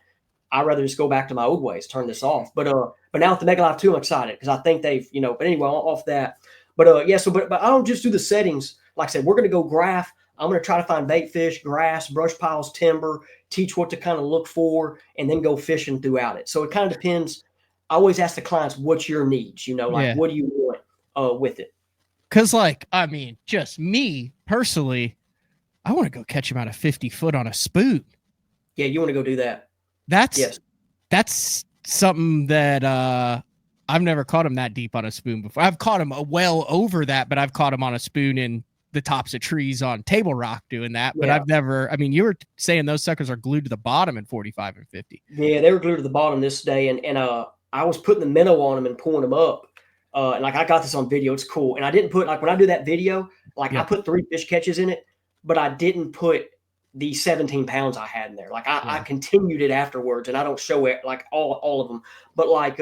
I'd rather just go back to my old ways, turn this off. But now with the Mega Live 2, I'm excited because I think they've, but anyway, off that. But yeah, so but I don't just do the settings. Like I said, we're gonna go graph. I'm gonna try to find bait fish, grass, brush piles, timber, teach what to kind of look for, and then go fishing throughout it. So it kind of depends. I always ask the clients, what's your needs? Like what do you want with it? Cause like, I mean, just me personally, I want to go catch him out of 50 foot on a spoon. Yeah, you want to go do that. That's something that I've never caught him that deep on a spoon before. I've caught him well over that, but I've caught him on a spoon in the tops of trees on Table Rock doing that. But I've never, I mean, you were saying those suckers are glued to the bottom in 45 and 50. Yeah, they were glued to the bottom this day. And I was putting the minnow on them and pulling them up. And like I got this on video. It's cool. And I didn't put, like when I do that video, like I put 3 fish catches in it, but I didn't put the 17 pounds I had in there. Like I continued it afterwards, and I don't show it like all of them. But like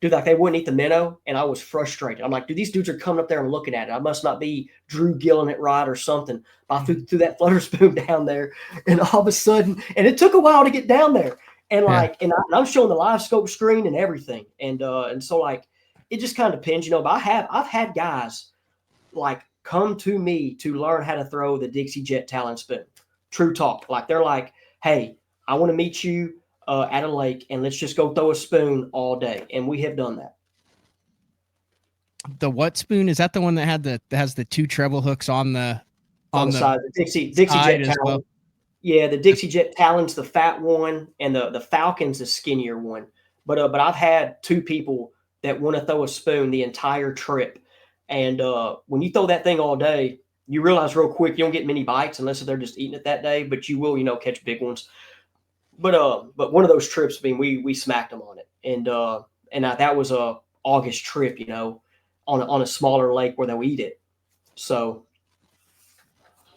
dude, like they wouldn't eat the minnow, and I was frustrated. I'm like, dude, these dudes are coming up there and looking at it. I must not be Drew Gilling it right or something. I threw that flutter spoon down there, and all of a sudden, and it took a while to get down there. And like, and I'm showing the live scope screen and everything, and so like, it just kind of depends, But I've had guys like come to me to learn how to throw the Dixie Jet Talon spoon. True talk. Like they're like, hey, I want to meet you at a lake, and let's just go throw a spoon all day. And we have done that. The what spoon? Is that the one that has the 2 treble hooks on the side? The Dixie Jet Talon. Well. Yeah, the Dixie Jet Talon's the fat one, and the Falcon's the skinnier one. But I've had 2 people that want to throw a spoon the entire trip. And when you throw that thing all day, you realize real quick you don't get many bites unless they're just eating it that day, but you will, catch big ones. But one of those trips, I mean, we smacked them on it, and that was a August trip, on a smaller lake where they'll eat it. So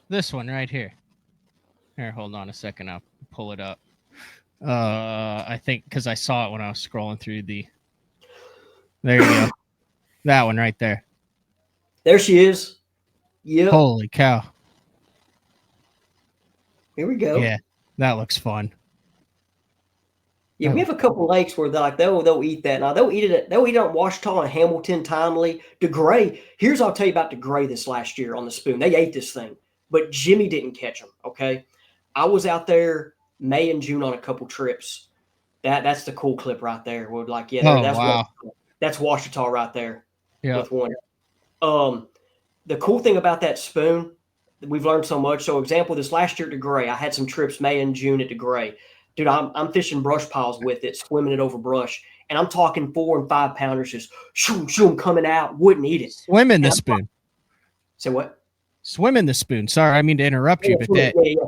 this one right here. Here, hold on a second. I'll pull it up. I think because I saw it when I was scrolling through the. There you go. That one right there. There she is. Yeah. Holy cow. Here we go. Yeah, that looks fun. Yeah, we have a couple lakes where they'll eat that. Now they'll eat it on Ouachita and Hamilton, Timely, DeGray. I'll tell you about DeGray this last year on the spoon. They ate this thing, but Jimmy didn't catch them. Okay, I was out there May and June on a couple trips. That's the cool clip right there. We're like, that's Ouachita right there. Yeah. With one. The cool thing about that spoon, we've learned so much. So, example, this last year at DeGray, I had some trips May and June at DeGray. Dude, I'm fishing brush piles with it, swimming it over brush, and I'm talking 4 and 5 pounders just shoom shoom coming out, wouldn't eat it. Swimming the spoon. Say what? Swimming the spoon. Sorry, I mean to interrupt you, but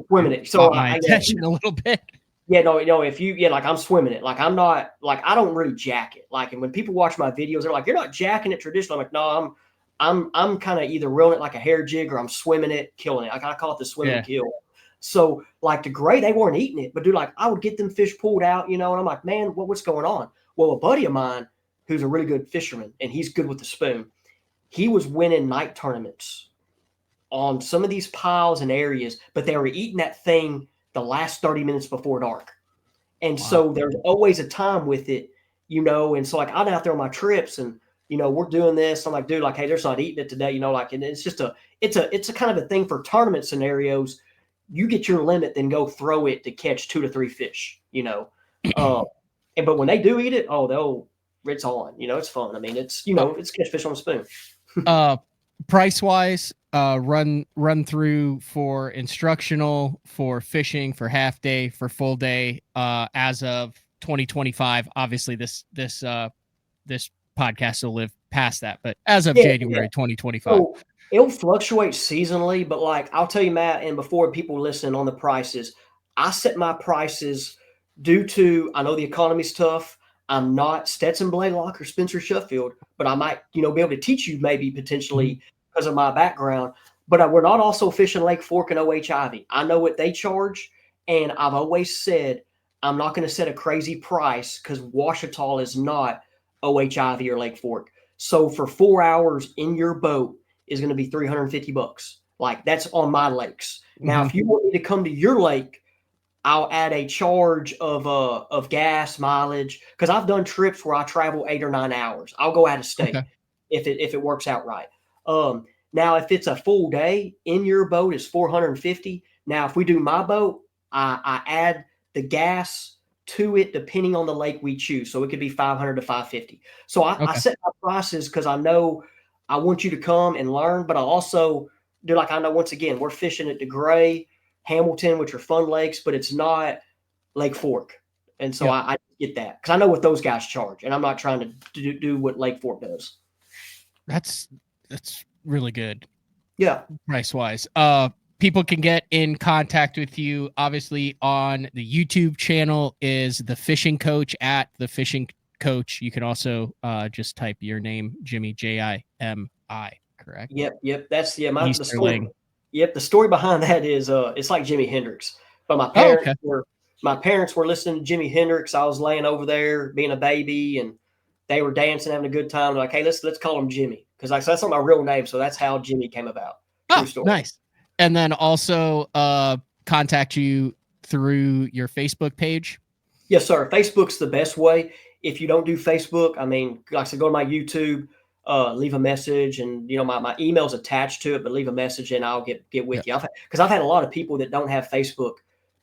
swimming it. So my attention a little bit. Yeah, no, if you like I'm swimming it. Like I'm not like I don't really jack it. Like, and when people watch my videos, they're like, "You're not jacking it traditional." I'm like, no, I'm kind of either reeling it like a hair jig or I'm swimming it, killing it. Like I call it the swim and kill. So like DeGray, they weren't eating it, but dude, like I would get them fish pulled out, and I'm like, man, what's going on? Well, a buddy of mine who's a really good fisherman and he's good with the spoon, he was winning night tournaments on some of these piles and areas, but they were eating that thing the last 30 minutes before dark. And so there's always a time with it, and so like I'm out there on my trips and we're doing this. I'm like, dude, like, hey, they're not eating it today, like, and it's just it's a kind of a thing for tournament scenarios. You get your limit, then go throw it to catch 2 to 3 fish, but when they do eat it, it's on. It's fun. I mean, it's it's catch fish on a spoon. Price wise, run through for instructional, for fishing, for half day, for full day, as of 2025. Obviously this podcast will live past that, but as of Yeah, January 2025. So it'll fluctuate seasonally, but like I'll tell you, Matt, and before people listen on the prices, I set my prices due to I know the economy's tough. I'm not Stetson Blaylock or Spencer Sheffield, but I might, be able to teach you maybe Mhm. potentially because of my background. But we're not also fishing Lake Fork and OH Ivy. I know what they charge, and I've always said I'm not going to set a crazy price because Ouachita is not OH Ivy or Lake Fork. So for 4 hours in your boat is going to be $350. Like that's on my lakes. Now, Mhm. if you want me to come to your lake, I'll add a charge of gas mileage because I've done trips where I travel 8 or 9 hours. I'll go out of Okay. state if it works out right. Now if it's a full day in your boat is 450. Now if we do my boat, I add the gas to it depending on the lake we choose. So it could be 500 to 550. So I Okay. set my prices because I know I want you to come and learn, but I also do like I know once again we're fishing at DeGray, Hamilton, which are fun lakes, but it's not Lake Fork. And so Yep. I get that because I know what those guys charge, and I'm not trying to do what Lake Fork does. That's really good Yeah. price wise. People can get in contact with you obviously on the YouTube channel is the fishing coach at the fishing coach. You can also just type your name, Jimi, Jimi, correct? Yep. That's the story. Easterling. Yep, the story behind that is it's like Jimi Hendrix. But Oh, okay. my parents were listening to Jimi Hendrix. I was laying over there being a baby, and they were dancing, having a good time. They're like, hey, let's call him Jimmy because that's not my real name. So that's how Jimmy came about. True Oh, story. nice. And then also contact you through your Facebook page. Yes, sir. Facebook's the best way. If you don't do Facebook, I mean, like I said, go to my YouTube, leave a message, and my email's attached to it. But leave a message, and I'll get Yeah. with you. Because I've had a lot of people that don't have Facebook,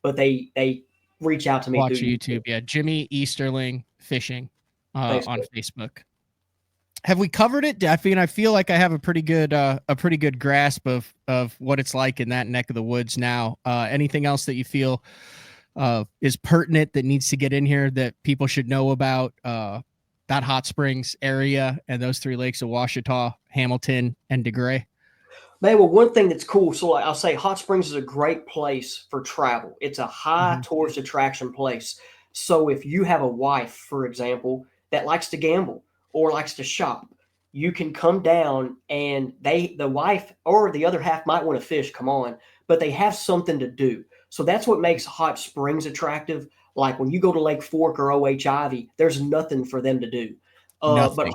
but they reach out to me through Watch YouTube. YouTube, Yeah. Jimi Easterling Fishing on Facebook. Facebook. Have we covered it? I feel like I have a pretty good grasp of what it's like in that neck of the woods now. Anything else that you feel is pertinent that needs to get in here that people should know about that hot springs area and those three lakes of Ouachita, Hamilton, and DeGray? Man, well, one thing that's cool. So like, I'll say Hot Springs is a great place for travel. It's a high Mm-hmm. tourist attraction place. So if you have a wife, for example, that likes to gamble or likes to shop, you can come down and the wife or the other half might want to fish, come on, but they have something to do. So that's what makes Hot Springs attractive. Like when you go to Lake Fork or OH Ivy, there's nothing for them to do. But Nothing.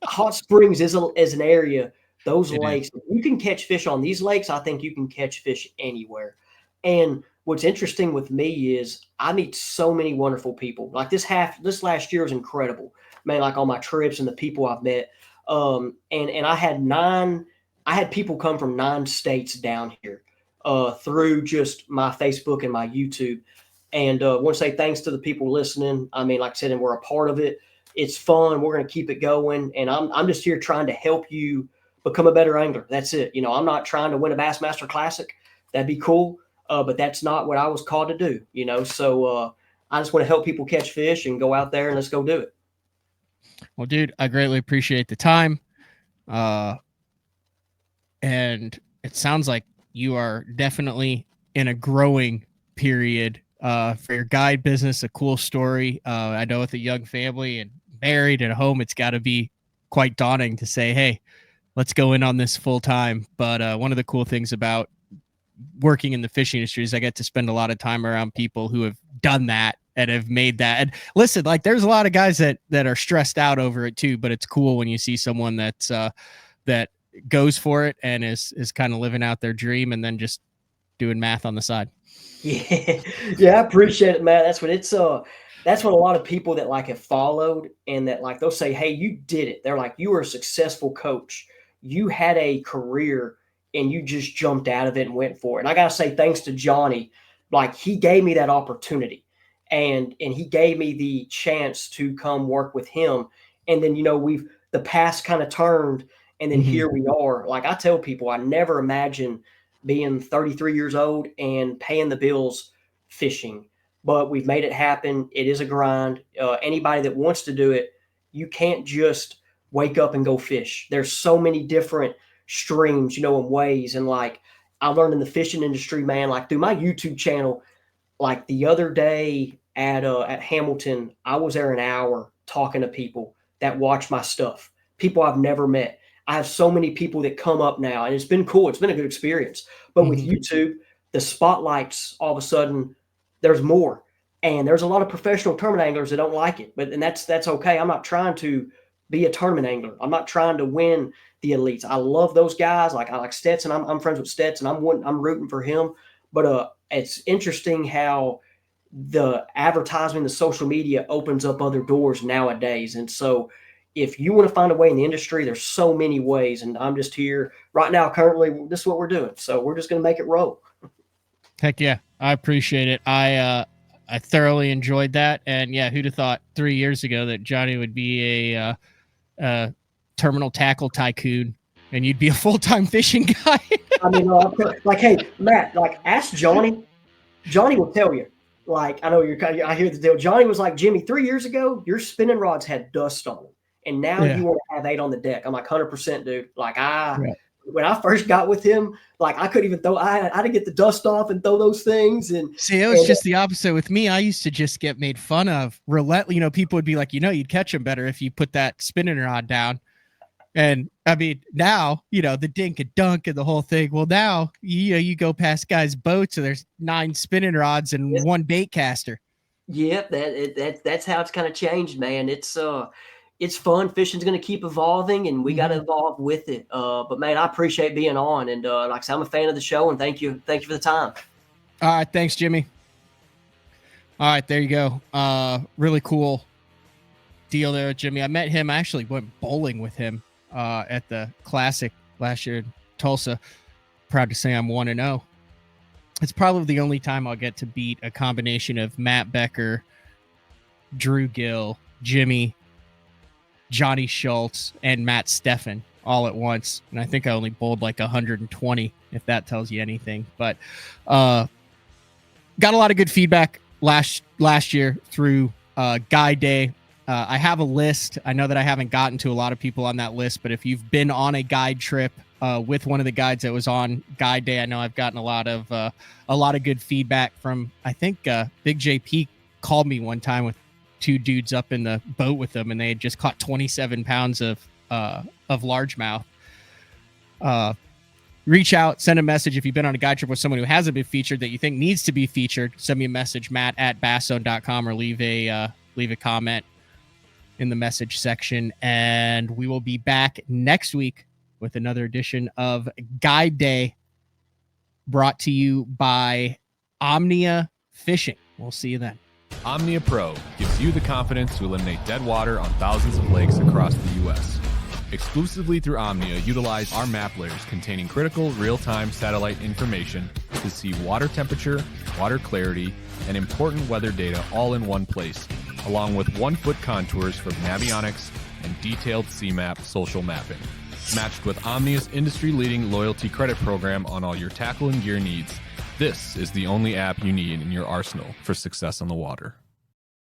Hot Springs is an area those It is. lakes, if you can catch fish on these lakes, I think you can catch fish anywhere. And what's interesting with me is I meet so many wonderful people. Like this last year was incredible. Man, like on my trips and the people I've met. And I had people come from 9 states down here through just my Facebook and my YouTube. And want to say thanks to the people listening. I mean, like I said, and we're a part of it. It's fun. We're going to keep it going. And I'm just here trying to help you become a better angler. That's it. I'm not trying to win a Bassmaster Classic. That'd be cool. But that's not what I was called to do. So I just want to help people catch fish and go out there and let's go do it. Well, dude, I greatly appreciate the time. Uh, and it sounds like you are definitely in a growing period for your guide business. A cool story. I know with a young family and married at home, it's got to be quite daunting to say, hey, let's go in on this full time. But one of the cool things about working in the fishing industry is I get to spend a lot of time around people who have done that and have made that. And listen, like there's a lot of guys that are stressed out over it too, but it's cool when you see someone that's that goes for it and is kind of living out their dream and then just doing math on the side. Yeah, yeah, I appreciate it, Matt. That's what a lot of people that like have followed and that like they'll say, "Hey, you did it." They're like, "You were a successful coach. You had a career and you just jumped out of it and went for it." And I gotta say, thanks to Johnny, like he gave me that opportunity. and he gave me the chance to come work with him. And then, the past kind of turned, and then here we are. Like I tell people, I never imagined being 33 years old and paying the bills fishing, but we've made it happen. It is a grind. Anybody that wants to do it, you can't just wake up and go fish. There's so many different streams, and ways. And like I learned in the fishing industry, man, like through my YouTube channel, like the other day at Hamilton, I was there an hour talking to people that watch my stuff, people I've never met. I have so many people that come up now, and it's been cool. It's been a good experience. But with YouTube, the spotlights, all of a sudden, there's more. And there's a lot of professional tournament anglers that don't like it. And that's okay. I'm not trying to be a tournament angler. I'm not trying to win the elites. I love those guys. Like I like Stetson. I'm friends with Stetson. I'm rooting for him. But it's interesting how the advertising, the social media opens up other doors nowadays. And so if you want to find a way in the industry, there's so many ways. And I'm just here right now, currently, this is what we're doing. So we're just going to make it roll. Heck yeah. I appreciate it. I thoroughly enjoyed that. And yeah, who'd have thought 3 years ago that Johnny would be a terminal tackle tycoon and you'd be a full-time fishing guy? I mean, like, hey, Matt, like ask Johnny. Johnny will tell you. Like, I know I hear the deal. Johnny was like, Jimmy, 3 years ago, your spinning rods had dust on them. And now you want to have 8 on the deck. I'm like, 100%, dude. Like when I first got with him, like I couldn't even I had to get the dust off and throw those things. And see, it was just the opposite with me. I used to just get made fun of. People would be like, you'd catch them better if you put that spinning rod down. And I mean, now, the dink and dunk and the whole thing. Well, now, you go past guys' boats and there's 9 spinning rods and 1 bait caster. Yep. That's how it's kind of changed, man. It's fun. Fishing's going to keep evolving, and we got to evolve with it. But man, I appreciate being on, and like I said, I'm a fan of the show, and thank you for the time. All right, thanks, Jimmy. All right, there you go. Really cool deal there with Jimmy. I met him. I actually went bowling with him at the Classic last year in Tulsa. Proud to say I'm 1-0. It's probably the only time I'll get to beat a combination of Matt Becker, Drew Gill, Jimmy, Johnny Schultz, and Matt Steffen all at once. And I think I only bowled like 120, if that tells you anything. But got a lot of good feedback last year through Guide Day. I have a list. I know that I haven't gotten to a lot of people on that list, but if you've been on a guide trip with one of the guides that was on Guide Day, I know I've gotten a lot of good feedback from, I think Big JP called me one time with 2 dudes up in the boat with them, and they had just caught 27 pounds of largemouth. Reach out, send a message if you've been on a guide trip with someone who hasn't been featured that you think needs to be featured. Send me a message, matt@basson.com, or leave a comment in the message section, and we will be back next week with another edition of Guide Day, brought to you by Omnia Fishing. We'll see you then. Omnia Pro gives you the confidence to eliminate dead water on thousands of lakes across the U.S. Exclusively through Omnia, utilize our map layers containing critical real-time satellite information to see water temperature, water clarity, and important weather data all in one place, along with 1-foot contours for navionics and detailed CMAP social mapping. Matched with Omnia's industry-leading loyalty credit program on all your tackle and gear needs, this is the only app you need in your arsenal for success on the water.